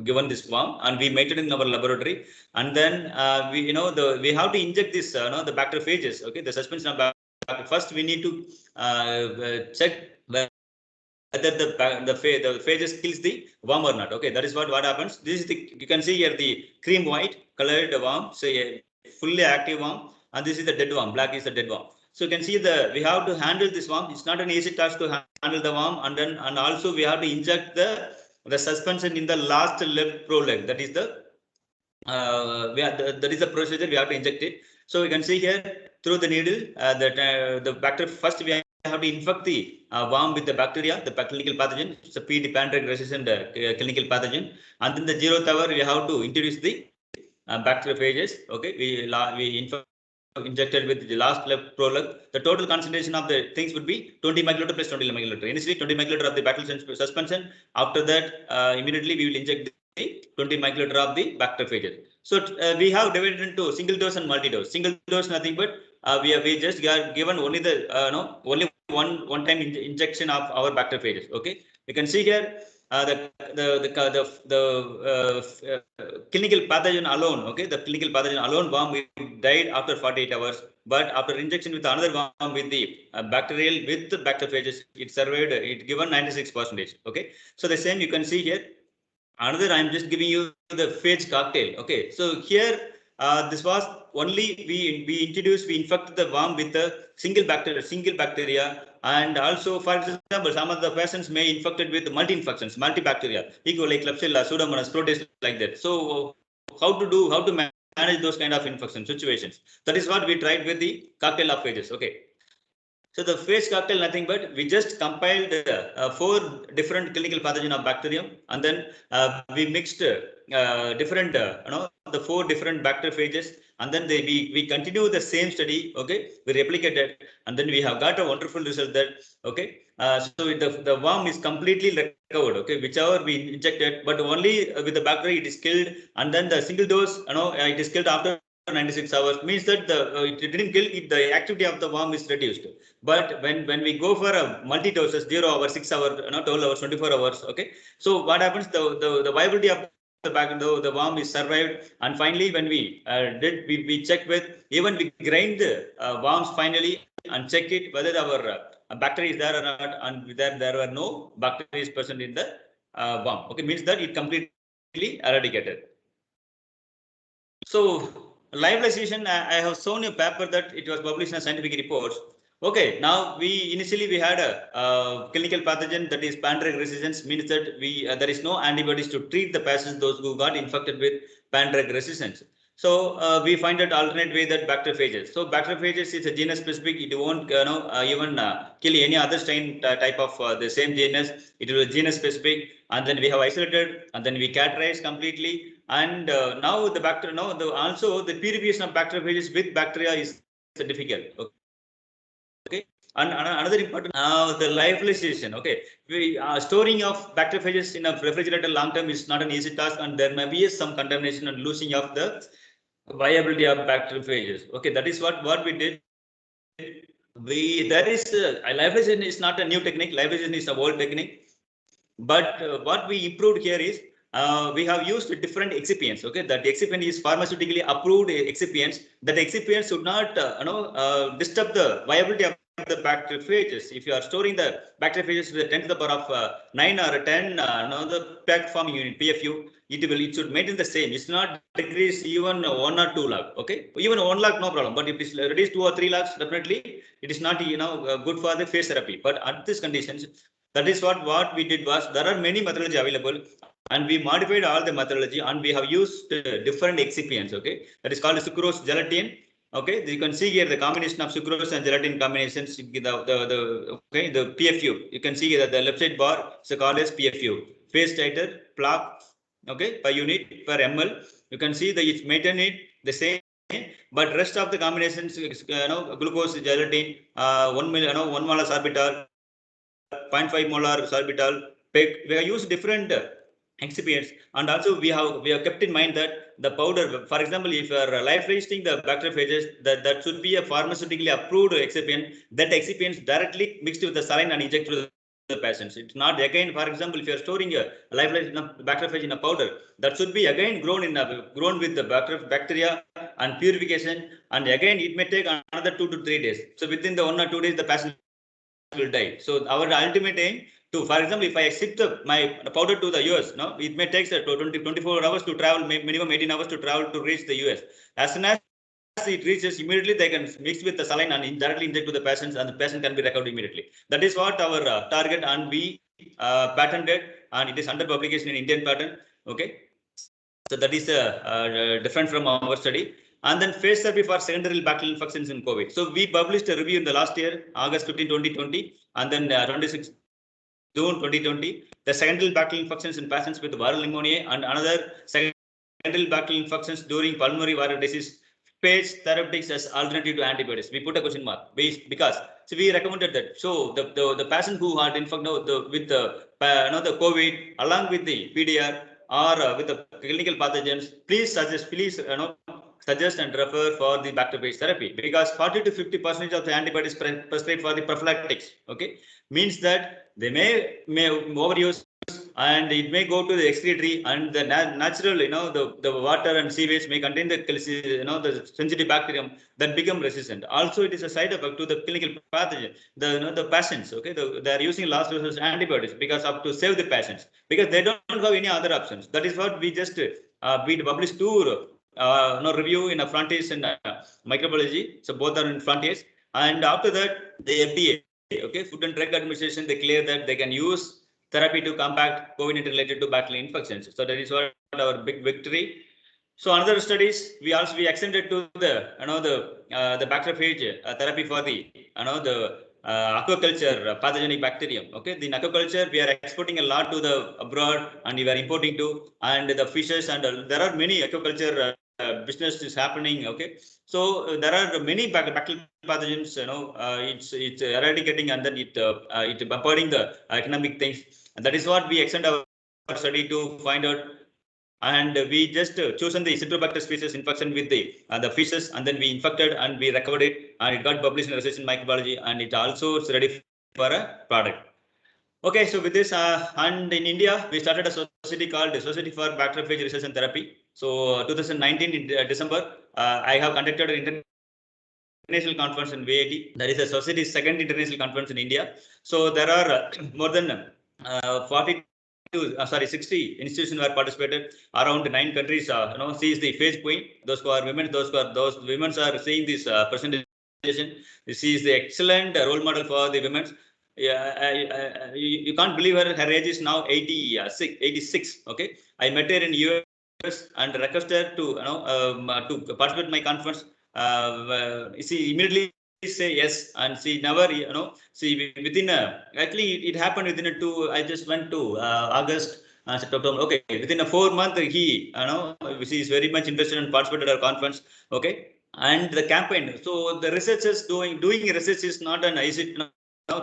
given this worm, and we made it in our laboratory. And then we we have to inject this the bacteriophages. Okay, the suspension of bacteria. First we need to check whether the phages kills the worm or not. Okay, that is what happens. This is the, you can see here the cream white colored worm, so a fully active worm, and this is the dead worm. Black is the dead worm. So you can see we have to handle this worm. It's not an easy task to handle the worm, and also we have to inject the suspension in the last left pro leg. That is that is the procedure. We have to inject it. So you can see here through the needle that the bacteria first we have to infect the worm with the bacteria, the clinical pathogen. It's a PD pan-drug resistant clinical pathogen, and then the 0th hour we have to introduce the bacteriophages. Okay, we injected with the last left prolog. The total concentration of the things would be 20 microliter plus 20 microliter. Initially 20 microliter of the bacterial suspension. After that, immediately we will inject the 20 microliter of the bacteriophages. So we have divided into single dose and multi dose. Single dose nothing but we just got given only the only one time injection of our bacteriophages. Okay, you can see here the clinical pathogen alone. Okay, the clinical pathogen alone worm died after 48 hours, but after injection with another worm with the bacterial with the bacteriophages, it survived. It given 96%. Okay, so the same you can see here. Another, I'm just giving you the phage cocktail. Okay, so here this was only we infected the worm with a single bacteria, and also, for example, some of the patients may infected with multi-infections, multi-bacteria, E. coli, Klebsiella, Pseudomonas, Proteus, like that. So how to manage those kind of infection situations? That is what we tried with the cocktail of phages. Okay. So the phage cocktail nothing but we just compiled 4 different clinical pathogen of bacterium, and then we mixed different the 4 different bacteriophages, and then we continue the same study. Okay, we replicated, and then we have got a wonderful result that okay. So the worm is completely recovered. Okay, whichever we injected, but only with the bacteria it is killed, and then the single dose it is killed after 96 hours, means that it didn't kill it, the activity of the worm is reduced. But when we go for a multi doses, 0 hours, 6 hours, 12 hours, 24 hours. Okay, so what happens? The viability of the worm is survived, and finally when we we check with, even we grind the worms finally and check it whether our bacteria is there or not, and there were no bacteria present in the worm. Okay, means that it completely eradicated. So livealization, I have shown a paper that it was published in a scientific report. Okay, now initially we had a clinical pathogen that is pan-drug resistance, means that there is no antibodies to treat the patients, those who got infected with pan-drug resistance. So we find an alternate way that bacteriophages. So bacteriophages is a genus specific. It won't even kill any other strain type of the same genus. It will be genus specific, and then we have isolated, and then we characterize completely. And now the bacteria, also the purification of bacteriophages with bacteria is difficult. Okay, and another important the lyophilization. Okay, storing of bacteriophages in a refrigerator long term is not an easy task, and there may be some contamination and losing of the viability of bacteriophages. Okay, that is what we did. Lyophilization is not a new technique. Lyophilization is an old technique. But what we improved here is we have used different excipients. Okay, that excipient is pharmaceutically approved excipients. That excipients should not disturb the viability of the bacteriophages. If you are storing the bacteriophages to the 10 to the power of 9 or 10, the packed forming unit PFU, it should maintain the same. It's not decrease even 1 or 2 lakh. Okay, even 1 lakh no problem. But if it's reduced 2 or 3 lakhs, definitely it is not good for the phase therapy. But at these conditions, that is what we did was there are many methodology available. And we modified all the methodology and we have used different excipients. Okay, that is called sucrose gelatin. Okay, you can see here the combination of sucrose and gelatin combinations. The PFU. You can see that the left side bar is called as PFU. Phase titer plaque. Okay, per unit per ml. You can see that it's maintain it the same. But rest of the combinations, glucose gelatin, 1 molar sorbitol, 0.5 molar sorbitol, PEG. We have used different excipients, and also we have kept in mind that the powder, for example, if you are life resisting the bacteriophages, that should be a pharmaceutically approved excipient. That excipient directly mixed with the saline and injected to the patients. It's not again, for example, if you are storing a life resisting bacteriophage in a powder, that should be again grown with the bacteria and purification, and again it may take another 2 to 3 days. So within the 1 or 2 days, the patient will die. So our ultimate aim to, for example, if I ship my powder to the US, it may take 24 hours to travel, minimum 18 hours to travel to reach the US. As soon as it reaches, immediately they can mix with the saline and directly inject to the patients, and the patient can be recovered immediately. That is what our target, and we patented, and it is under publication in Indian patent. Okay, so that is different from our study. And then phase therapy for secondary bacterial infections in COVID. So we published a review in the last year, August 15, 2020, and then 26 June 2020, the secondary bacterial infections in patients with viral pneumonia and another secondary bacterial infections during pulmonary viral disease, phage therapeutics as alternative to antibiotics. We put a question mark because we recommended that. So the patient who had infected with the COVID along with the PDR or with the clinical pathogens, please suggest and refer for the bacteriophage therapy, because 40 to 50% of the antibiotics prescribed for the prophylactics, okay, means that they may overuse, and it may go to the excretory, and the natural, the water and sewage may contain the sensitive bacterium that become resistant. Also, it is a side effect to the clinical pathogen. The patients, okay, they are using last doses antibiotics because up to save the patients, because they don't have any other options. That is what we just we published 2 review in a Frontiers and microbiology. So both are in Frontiers, and after that the FDA, okay, Food and Drug Administration, they clear that they can use therapy to combat COVID-19 related to bacterial infections. So that is what our big victory. So another studies we extended to the the bacteriophage therapy for the aquaculture pathogenic bacterium. Okay, in aquaculture we are exporting a lot to the abroad, and we are importing to, and the fishes, and there are many aquaculture business is happening. Okay, so there are many bacterial pathogens. It's eradicating, and then it burning the economic things. And that is what we extend our study to find out. And we just chosen the Citrobacter species infection with the fishes, and then we infected and we recovered it, and it got published in Research in Microbiology, and it also is ready for a product. Okay, so with this, and in India, we started a society called the Society for Bacteriophage Research and Therapy. So 2019 in December, I have conducted an international conference in VAT. That is a society's second international conference in India. So there are more than 60 institutions were participated. Around 9 countries, she is the phage queen. Those who are women, those women are seeing this presentation. She is the excellent role model for the women. Yeah, you can't believe her age is now 86. Okay, I met her in US and requested her to participate in my conference. She immediately say yes, and she never, see within actually it happened within I just went to August, September. Okay, within a 4 month, she is very much interested and participated at our conference. Okay, and the campaign. So the researchers doing research is not an easy.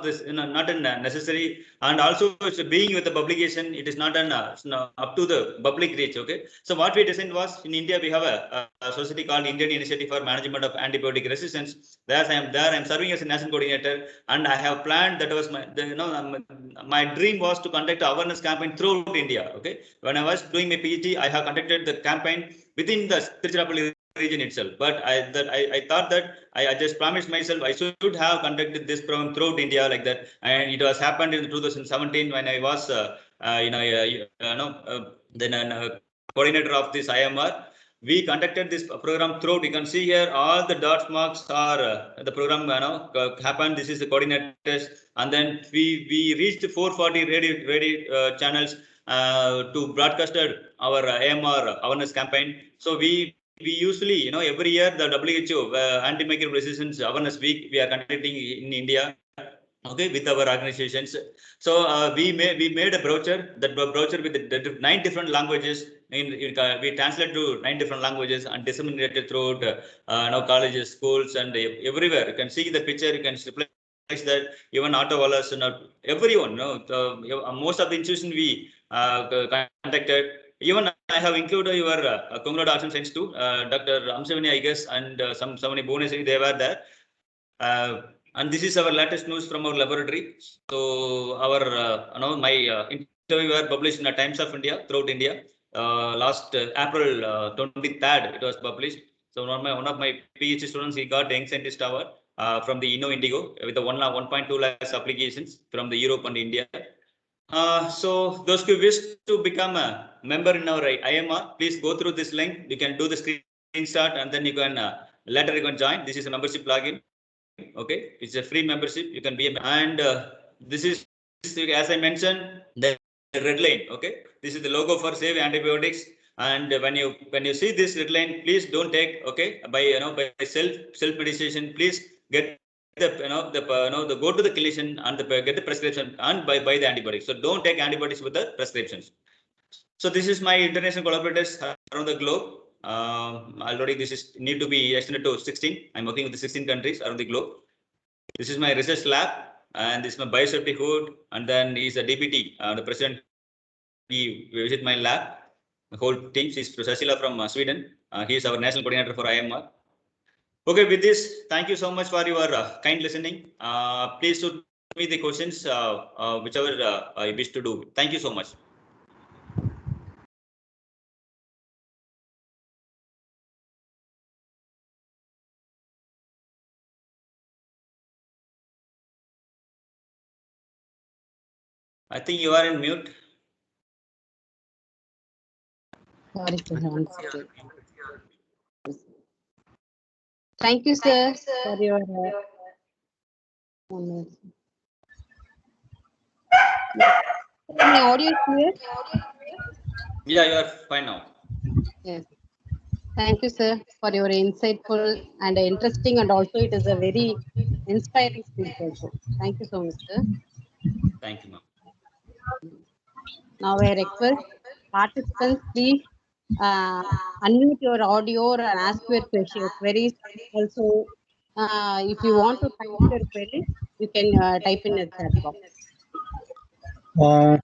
This not an necessary, and also it's being with the publication, it is not an up to the public reach. Okay, so what we designed was, in India we have a society called Indian Initiative for Management of Antibiotic Resistance. I'm serving as a national coordinator, and I have planned, that was my dream was to conduct an awareness campaign throughout India. Okay, when I was doing my PhD, I have conducted the campaign within the Tiruchirappalli region itself. But I thought that I just promised myself I should have conducted this program throughout India like that. And it was happened in 2017 when I was, then coordinator of this IMR. We conducted this program throughout. You can see here all the dots marks are the program happened. This is the coordinators, and then we reached 440 radio channels to broadcasted our AMR awareness campaign. So we usually every year the WHO antimicrobial resistance awareness week we are conducting in India. Okay, with our organizations. So we made a brochure. That brochure with the 9 different languages. We translate to 9 different languages and disseminated throughout colleges, schools, and everywhere. You can see the picture. You can replace that. Even auto wallahs and everyone. Most of the institutions we contacted. Even I have included your Conglomerate Arts and Science too. Dr. Amsavani, I guess, and somebody Bhuvaneshwari, they were there. And this is our latest news from our laboratory. So our my interview were published in the Times of India throughout India. Last April 23rd, it was published. So one of my PhD students, he got the Young Scientist Award from the Indigo with the 1.2 lakhs applications from the Europe and India. So those who wish to become a member in our IMR, please go through this link. You can do the screenshot and then you can later you can join. This is a membership login. Okay, it's a free membership. You can be a and this is, as I mentioned, the red line. Okay, this is the logo for Save Antibiotics. And when you see this red line, please don't take by self medication. Please get the go to the clinician and get the prescription and buy the antibiotics. So don't take antibiotics with the prescriptions. So this is my international collaborators around the globe. Already this is need to be extended to 16. I'm working with the 16 countries around the globe. This is my research lab, and this is my biosafety hood, and then he's a DPT, the president. He visit my lab. The whole team is Cecilia from Sweden. He is our national coordinator for IMR. Okay, with this, thank you so much for your kind listening. Please shoot me the questions, whichever you wish to do. Thank you so much. I think you are in mute. Sorry, sir. Thank you, sir, for your. My audio is clear? Yeah, you are fine now. Yes. Thank you, sir, for your insightful and interesting, and also it is a very inspiring speech also. Thank you so much, sir. Thank you, ma'am. Now I request participants, please unmute your audio and ask your queries. Also, if you want to type your queries, you can type in the chat box.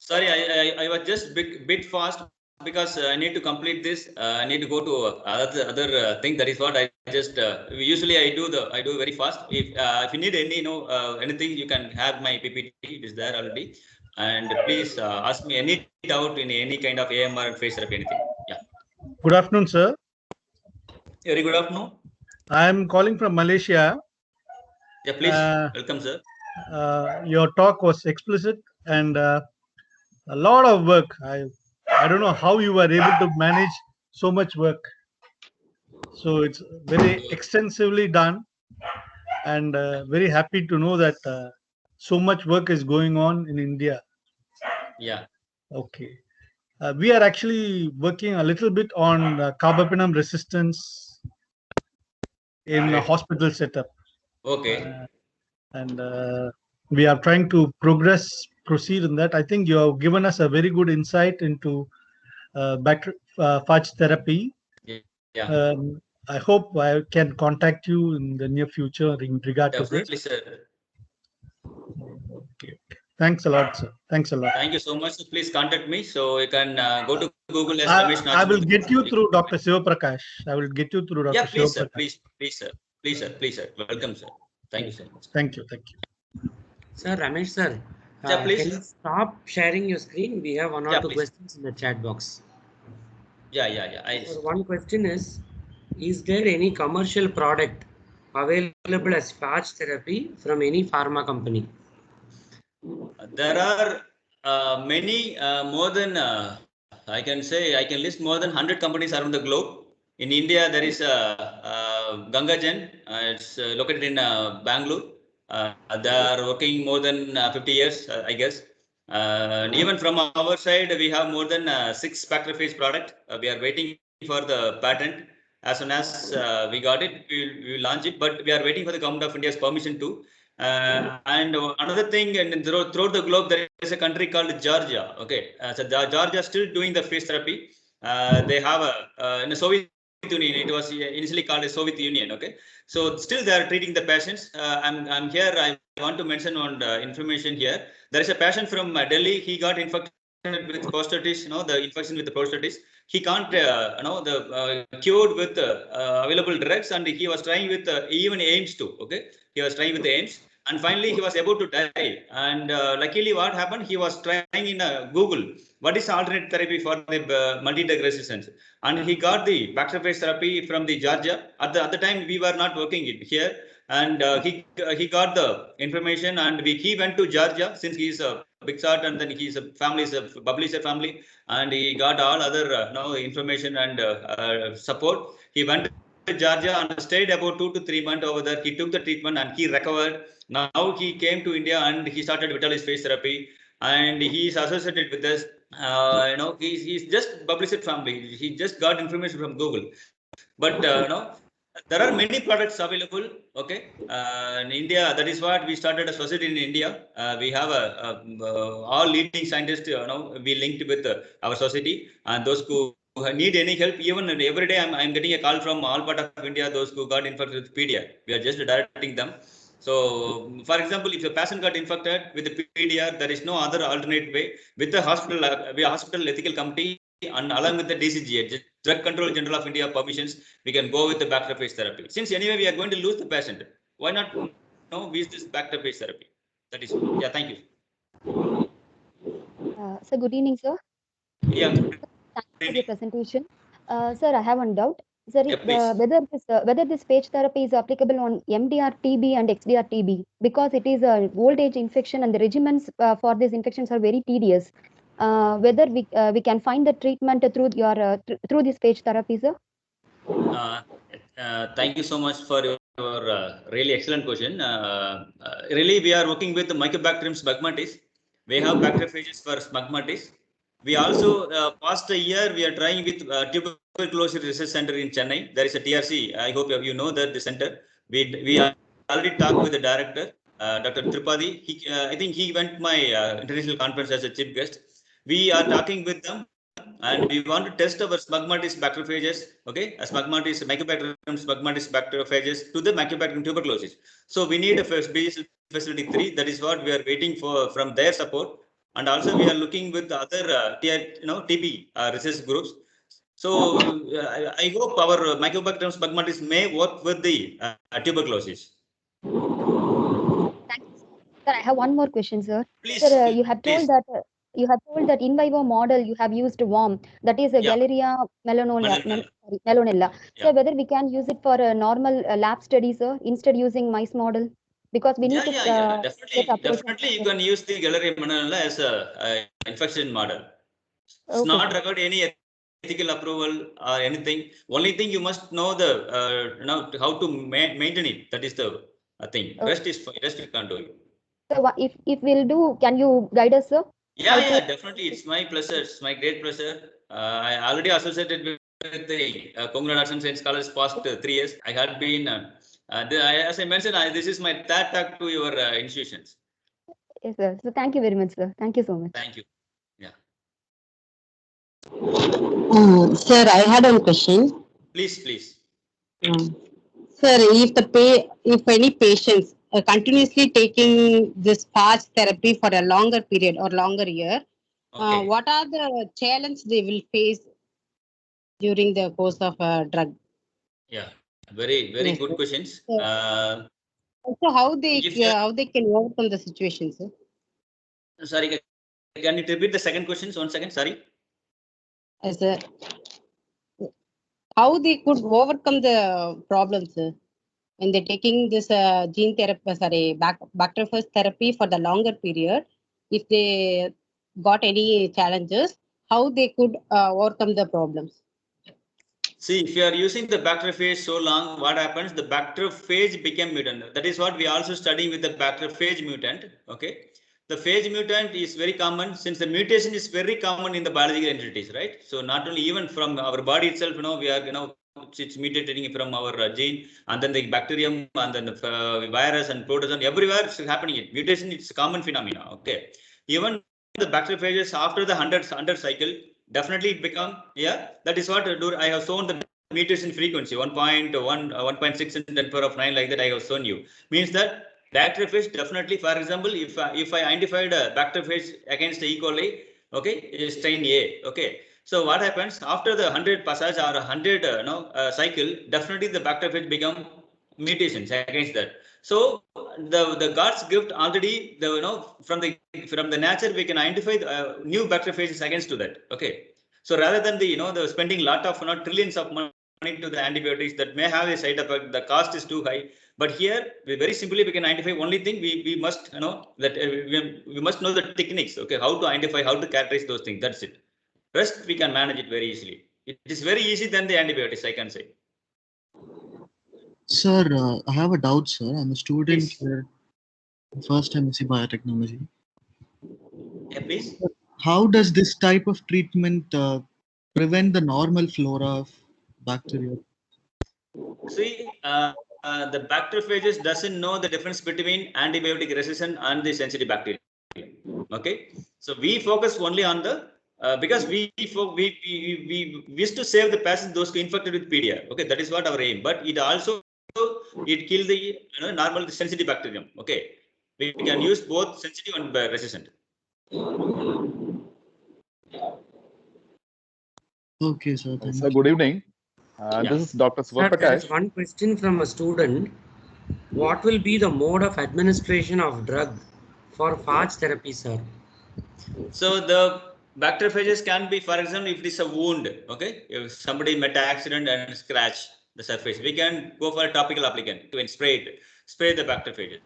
Sorry, I was just bit fast because I need to complete this. I need to go to other thing. That is what I just usually I do very fast. If you need any anything, you can have my PPT. It is there already. And please ask me any doubt in any kind of AMR and face therapy, anything. Yeah. Good afternoon, sir. Very good afternoon. I am calling from Malaysia. Yeah, please welcome, sir. Your talk was explicit and a lot of work. I don't know how you were able to manage so much work. So it's very extensively done, and very happy to know that so much work is going on in India. Yeah. Okay. We are actually working a little bit on carbapenem resistance in a hospital setup. Okay. And we are trying to proceed in that. I think you have given us a very good insight into phage therapy. Yeah. I hope I can contact you in the near future in regard to this. Definitely, sir. Okay. Thanks a lot, sir. Thanks a lot. Thank you so much. Please contact me so you can go to Google as Ramesh I will get you through Dr. Sivaprakash. I will get you through Dr. Yeah, please, Sivaprakash. sir. Please, sir. Welcome, sir. Thank you so much. Thank you. Sir, Ramesh, sir. Yeah, please. Can you stop sharing your screen? We have one or two questions in the chat box. Yeah. One question is, Is there any commercial product available as patch therapy from any pharma company? There are many, more than, I can say, I can list more than 100 companies around the globe. In India, there is Gangajan. It's located in Bangalore. They are working more than 50 years, I guess. And even from our side, we have more than 6 bacteriophage product. We are waiting for the patent. As soon as we got it, we will launch it. But we are waiting for the government of India's permission too. And another thing, and throughout the globe, there is a country called Georgia. Okay, so Georgia is still doing the phage therapy. They have in the Soviet Union, it was initially called the Soviet Union. Okay, so still they are treating the patients. I'm here. I want to mention on the information here. There is a patient from Delhi. He got infected with prostatitis. The infection with the prostatitis. He can't, cured with available drugs, and he was trying with even AIMS too. Okay, he was trying with AIMS, and finally he was about to die. And luckily, what happened? He was trying in Google what is alternate therapy for the multi-drug resistance, and he got the bacteriophage therapy from the Georgia. At the time, we were not working it here, and he got the information, and he went to Georgia since he is a big shot, and then his family is a publisher family, and he got all other information and support. He went to Georgia and stayed about 2 to 3 months over there. He took the treatment and he recovered. Now he came to India and he started Vitalis phage therapy, and he is associated with us. He's just published family. He just got information from Google. But there are many products available. Okay, in India, that is what we started a society in India. We have all leading scientists. We linked with our society, and those who need any help. Even every day, I'm getting a call from all part of India. Those who got infected with PDR, we are just directing them. So, for example, if a patient got infected with the PDR, there is no other alternate way. With the hospital ethical committee, and along with the DCGA, Drug Control General of India permissions, we can go with the bacteriophage therapy. Since anyway we are going to lose the patient, why not use this bacteriophage therapy? That is, yeah. Thank you. Sir, good evening, sir. Yeah. Thank you for your presentation. Sir, I have one doubt. Sir, Yeah, whether this phage therapy is applicable on MDR TB and XDR TB, because it is a old age infection and the regimens for these infections are very tedious. Whether we can find the treatment through your through this phage therapy, sir? Thank you so much for your really excellent question. Really, we are working with the Mycobacterium smegmatis. We have bacteriophages for smegmatis. We also, past a year, we are trying with Tuberculosis Research Center in Chennai. There is a TRC. I hope you know that the center. We already talked with the director, Dr. Tripathi. I think he went to my international conference as a chief guest. We are talking with them, and we want to test our smegmatis bacteriophages. Okay, smegmatis, Mycobacterium smegmatis bacteriophages to the Mycobacterium tuberculosis. So we need a facility 3. That is what we are waiting for from their support, and also we are looking with other TB research groups. So I hope our Mycobacterium smegmatis may work with the tuberculosis. Thank you, sir. Sir, I have one more question, sir. Please, Sir, you have please. told that in vivo model you have used worm, that is a Galleria melonella. Yeah. So whether we can use it for a normal lab study, sir, instead using mice model, because we need to Definitely you can use the Galleria melonella as a infection model. It's Okay, not sir. required any ethical approval or anything. Only thing you must know the how to maintain it. That is the thing. Okay. Rest you can't do it. So if we'll do, can you guide us, sir? Yeah, definitely. It's my pleasure. It's my great pleasure. I already associated with the Kongnad Arts and Science College past 3 years. I had been, as I mentioned, this is my third talk to your institutions. Yes, sir. So thank you very much, sir. Thank you so much. Thank you. Yeah. Sir, I had one question. Please. Sir, if any patients are continuously taking this patch therapy for a longer period or longer year, Okay. what are the challenges they will face during the course of a drug? Yeah, very Yes, good sir. questions. So how they can overcome the situation, sir? Sorry, can you repeat the second question? 1 second. Sorry. how they could overcome the problems when they're taking this gene therapy, bacteriophage therapy for the longer period. If they got any challenges, how they could overcome the problems. See, if you are using the bacteriophage so long, what happens? The bacteriophage became mutant. That is what we also studying with the bacteriophage mutant. Okay, the phage mutant is very common since the mutation is very common in the biological entities, right? So not only even from our body itself, we are it's mutating from our gene, and then the bacterium, and then the virus and protozoan, everywhere it's happening. Mutation is a common phenomena. Okay, even the bacteriophages after the 100 cycle. Definitely it become, that is what I have shown the mutation frequency 1.1, 1.6 and 10 power of 9 like that I have shown you. Means that bacteriophage definitely, for example, if I identified a bacteriophage against the E. coli, okay, strain A, okay. So what happens after the 100 passage or 100 cycle, definitely the bacteriophage become mutations against that. So the God's gift already, from the nature we can identify new bacteriophages against to that. Okay, so rather than the spending lot of trillions of money to the antibiotics that may have a side effect, the cost is too high. But here we very simply we can identify only thing we must that we must know the techniques. Okay, how to identify, how to characterize those things. That's it. Rest we can manage it very easily. It is very easy than the antibiotics, I can say. Sir, I have a doubt, sir. I'm a student Please. here, first MSc Biotechnology. Yeah, please. How does this type of treatment prevent the normal flora of bacteria? See, the bacteriophages doesn't know the difference between antibiotic resistant and the sensitive bacteria. Okay, so we focus only on the because we wish to save the patients those who infected with PDA. Okay, that is what our aim. But it also kill the normal sensitive bacterium. Okay, we can use both sensitive and resistant. Okay, sir. Thank Sir, you. good evening. Yeah. This is Dr. Sir, there is Sivaprakash. one question from a student. What will be the mode of administration of drug for phage therapy, sir? So the bacteriophages can be, for example, if it is a wound, okay, if somebody met an accident and scratch the surface, we can go for a topical applicant to spray the bacteriophages.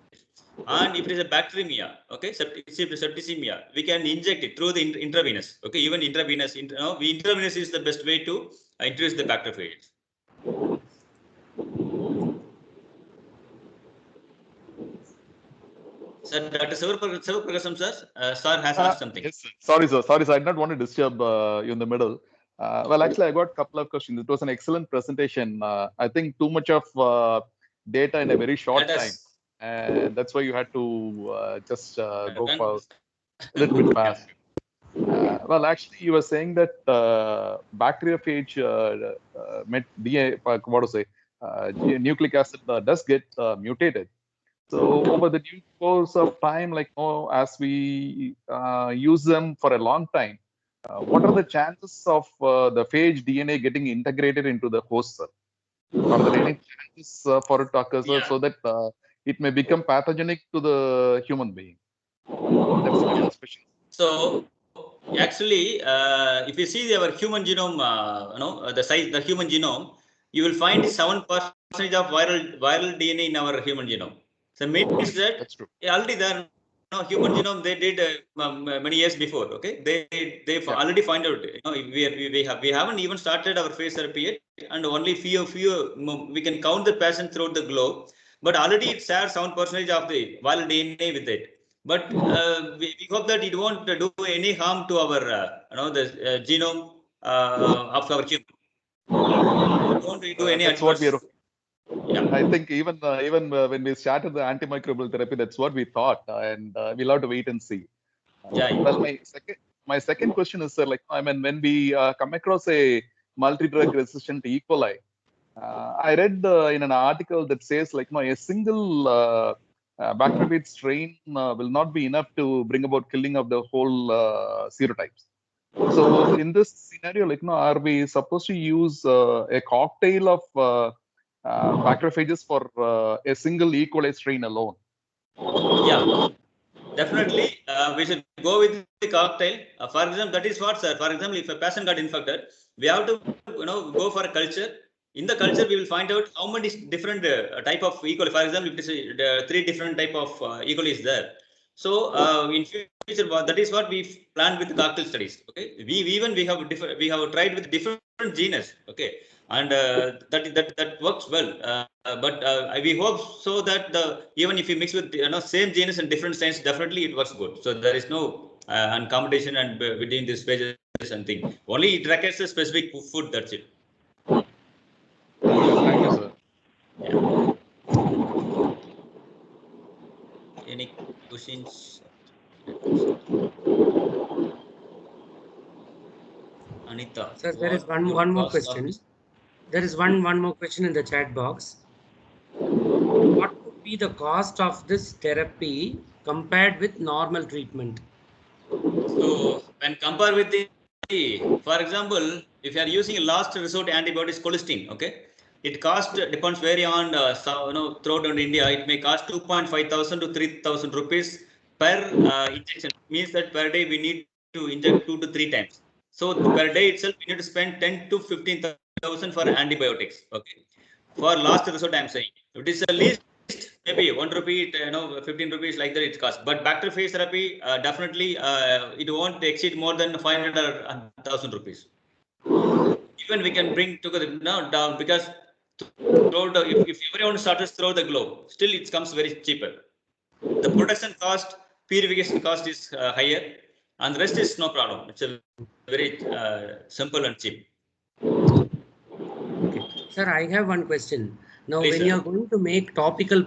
And if it is a bacteremia, okay, septicemia, we can inject it through the intravenous, okay, even intravenous, intravenous is the best way to introduce the bacteriophages. Sir, Dr. Sivaprakash, sir has asked something. Yes, sir. Sorry, sir. I did not want to disturb you in the middle. Well, actually, I got a couple of questions. It was an excellent presentation. I think too much of data in a very short time. And that's why you had to just go for a little bit fast. Well, actually, you were saying that bacteriophage nucleic acid does get mutated. So over the due course of time, as we use them for a long time, what are the chances of the phage DNA getting integrated into the host cell? Are there any chances for it to occur so that it may become pathogenic to the human being? That's my first question. So actually, if you see our human genome, the human genome, you will find 7% of viral DNA in our human genome. So means that That's true. already there, human genome they did many years before. Okay, they already find out. We haven't even started our phage therapy yet, and only few we can count the patients throughout the globe. But already it shares 7% of the viral DNA with it. But we hope that it won't do any harm to our the genome of our human. It won't do any That's adverse. what we are. Yeah. I think even when we started the antimicrobial therapy, that's what we thought, and we'll have to wait and see. Well, my second question is, sir, when we come across a multi-drug resistant E. coli, I read in an article that says a single bacteriophage strain will not be enough to bring about killing of the whole serotypes. So in this scenario, are we supposed to use a cocktail of bacteriophages for a single E. coli strain alone? Yeah, definitely. We should go with the cocktail. For example, that is what, sir. For example, if a patient got infected, we have to go for a culture. In the culture, we will find out how many different type of E. coli. For example, if it is 3 different type of E. coli is there. So in future, that is what we planned with the cocktail studies. Okay, we have tried with different genus. Okay, and that works well. But we hope so that even if you mix with same genus and different strains, definitely it works good. So there is no and competition and between these pages and thing. Only it requires a specific food. That's it. Thank you, sir. Yeah. Any questions? Anita. Sir, there is one more question. There is one more question in the chat box. What would be the cost of this therapy compared with normal treatment? So when compared with for example, if you are using a last resort antibiotics, colistin, okay, it cost depends vary on throughout India. It may cost 2.5 thousand to 3,000 rupees per injection. Means that per day we need to inject 2 to 3 times. So per day itself we need to spend 10 to 15,000 for antibiotics. Okay, for last resort I'm saying it is the least. Maybe 1 rupee, 15 rupees like that it costs. But bacteriophage therapy, definitely it won't exceed more than 500 or 1,000 rupees. Even we can bring together now down because if everyone starts through the globe, still it comes very cheaper. The production cost, purification cost is higher, and the rest is no problem. It's a very simple and cheap. Okay. Sir, I have one question. Now, Please, when sir. you are going to make topical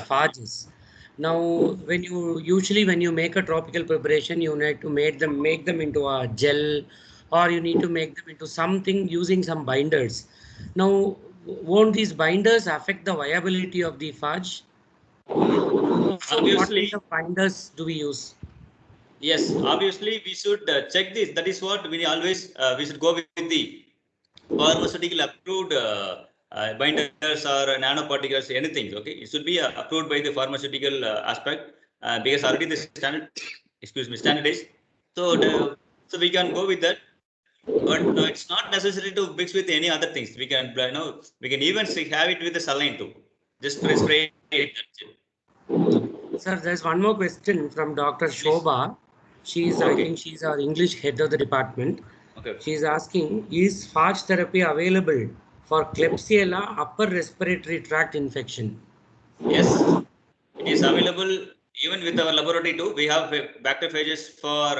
pharges, now when you make a topical preparation, you need to make them into a gel, or you need to make them into something using some binders. Now, won't these binders affect the viability of the phage? So what kind of binders do we use? Yes, obviously we should check this. That is what we always we should go with the pharmaceutical approved binders or nanoparticles, anything. Okay, it should be approved by the pharmaceutical aspect because already the standard, standardized. So so we can go with that. But it's not necessary to mix with any other things. We can we can even have it with the saline too. Just spray it. Sir, there's one more question from Dr. Shobha. I think she's our English head of the department. Okay. She's asking, is phage therapy available for Klebsiella upper respiratory tract infection? Yes, it is available even with our laboratory too. We have bacteriophages for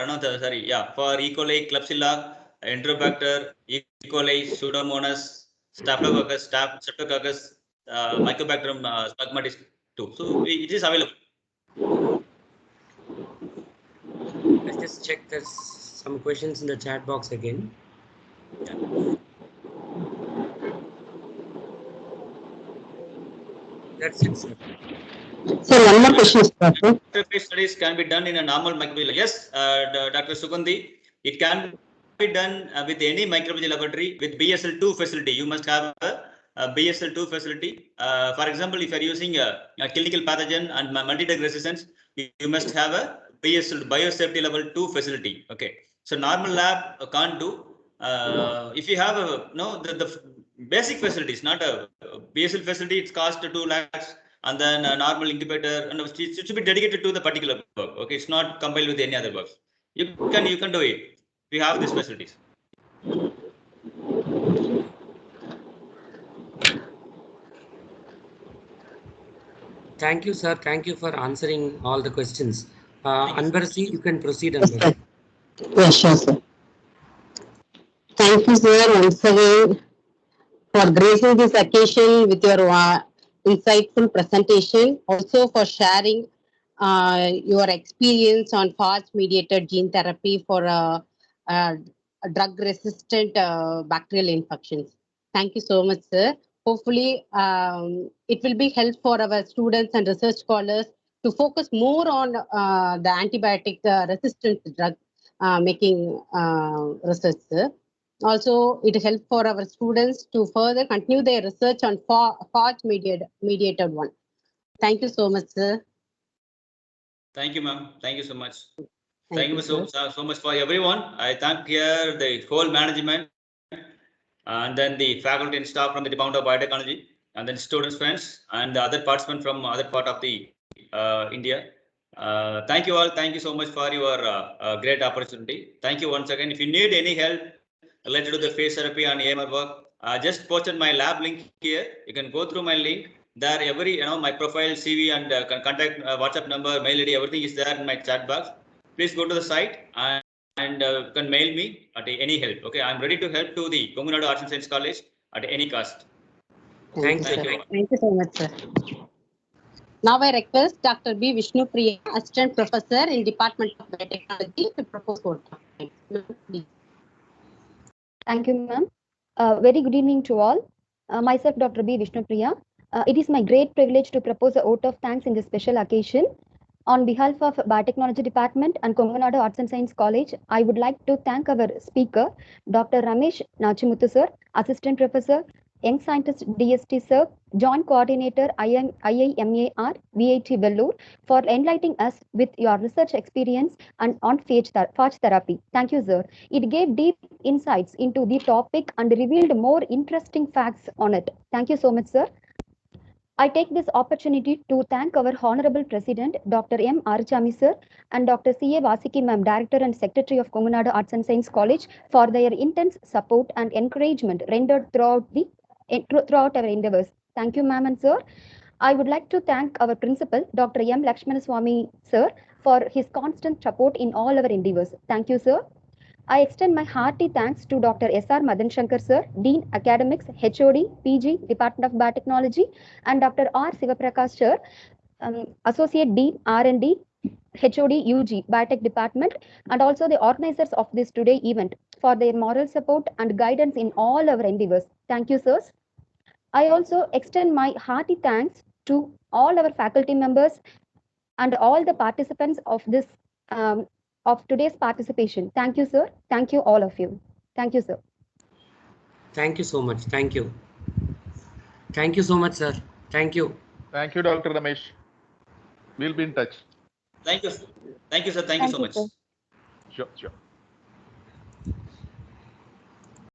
for E. coli, Klebsiella, Enterobacter, E. coli, Pseudomonas, Staphylococcus, Streptococcus, Mycobacterium phlegmatis too. So it is available. Let's just check. There's some questions in the chat box again. That's it, sir. So one more question, Doctor. Studies can be done in a normal microbial. Yes, Dr. Sugandhi, it can be done with any microbial laboratory with BSL-2 facility. You must have a BSL-2 facility. For example, if you are using a clinical pathogen and multi-drug resistance, you must have a BSL biosafety level 2 facility. Okay, so normal lab can't do. If you have the basic facilities, not a BSL facility, it's cost 2 lakhs. And then a normal incubator, and it should be dedicated to the particular work. Okay, it's not combined with any other works. You can do it. We have these facilities. Thank you, sir. Thank you for answering all the questions. Anbarsi, you can proceed, Anbarsi. Yes, sure, sir. Thank you, sir, once again for gracing this occasion with your insightful presentation. Also for sharing your experience on phage-mediated gene therapy for drug-resistant bacterial infections. Thank you so much, sir. Hopefully, it will be helpful for our students and research scholars to focus more on the antibiotic resistant drug making research, sir. Also, it helps for our students to further continue their research on phage-mediated one. Thank you so much, sir. Thank you, ma'am. Thank you so much. Thank you so much for everyone. I thank here the whole management and then the faculty and staff from the Department of Biotechnology and then students, friends, and the other participants from other part of the India. Thank you all. Thank you so much for your great opportunity. Thank you once again. If you need any help related to the phase therapy and AMR work, just posted my lab link here. You can go through my link. There, my profile, CV, and contact WhatsApp number, mail ID, everything is there in my chat box. Please go to the site and you can mail me at any help. Okay, I'm ready to help to the Kongu Nadu Arts and Science College at any cost. Thank you. Thank you so much, sir. Now I request Dr. B. Vishnu Priya, Assistant Professor in Department of Biotechnology, to propose vote. Thank you, ma'am. Very good evening to all. Myself, Dr. B. Vishnu Priya. It is my great privilege to propose a vote of thanks in this special occasion. On behalf of Biotechnology Department and Kongu Nadu Arts and Science College, I would like to thank our speaker, Dr. Ramesh Nachimuthu sir, Assistant Professor, Young Scientist DST sir, Joint Coordinator IIMAR VIT Vellore, for enlightening us with your research experience and on phage therapy. Thank you, sir. It gave deep insights into the topic and revealed more interesting facts on it. Thank you so much, sir. I take this opportunity to thank our Honorable President, Dr. M. Archami sir, and Dr. C.A. Vasiki ma'am, Director and Secretary of Kongu Nadu Arts and Science College, for their intense support and encouragement rendered throughout our endeavors. Thank you, ma'am and sir. I would like to thank our principal, Dr. M. Lakshmanaswamy sir, for his constant support in all our endeavors. Thank you, sir. I extend my hearty thanks to Dr. S.R. Madan Shankar sir, Dean Academics, HOD, PG, Department of Biotechnology, and Dr. R. Sivaprakash sir, Associate Dean, R&D, HOD, UG, Biotech Department, and also the organizers of this today event for their moral support and guidance in all our endeavors. Thank you, sirs. I also extend my hearty thanks to all our faculty members and all the participants of this of today's participation. Thank you, sir. Thank you, all of you. Thank you, sir. Thank you so much. Thank you. Thank you so much, sir. Thank you. Thank you, Dr. Ramesh. We'll be in touch. Thank you. Thank you, sir. Thank you so much. Sir. Sure, sure.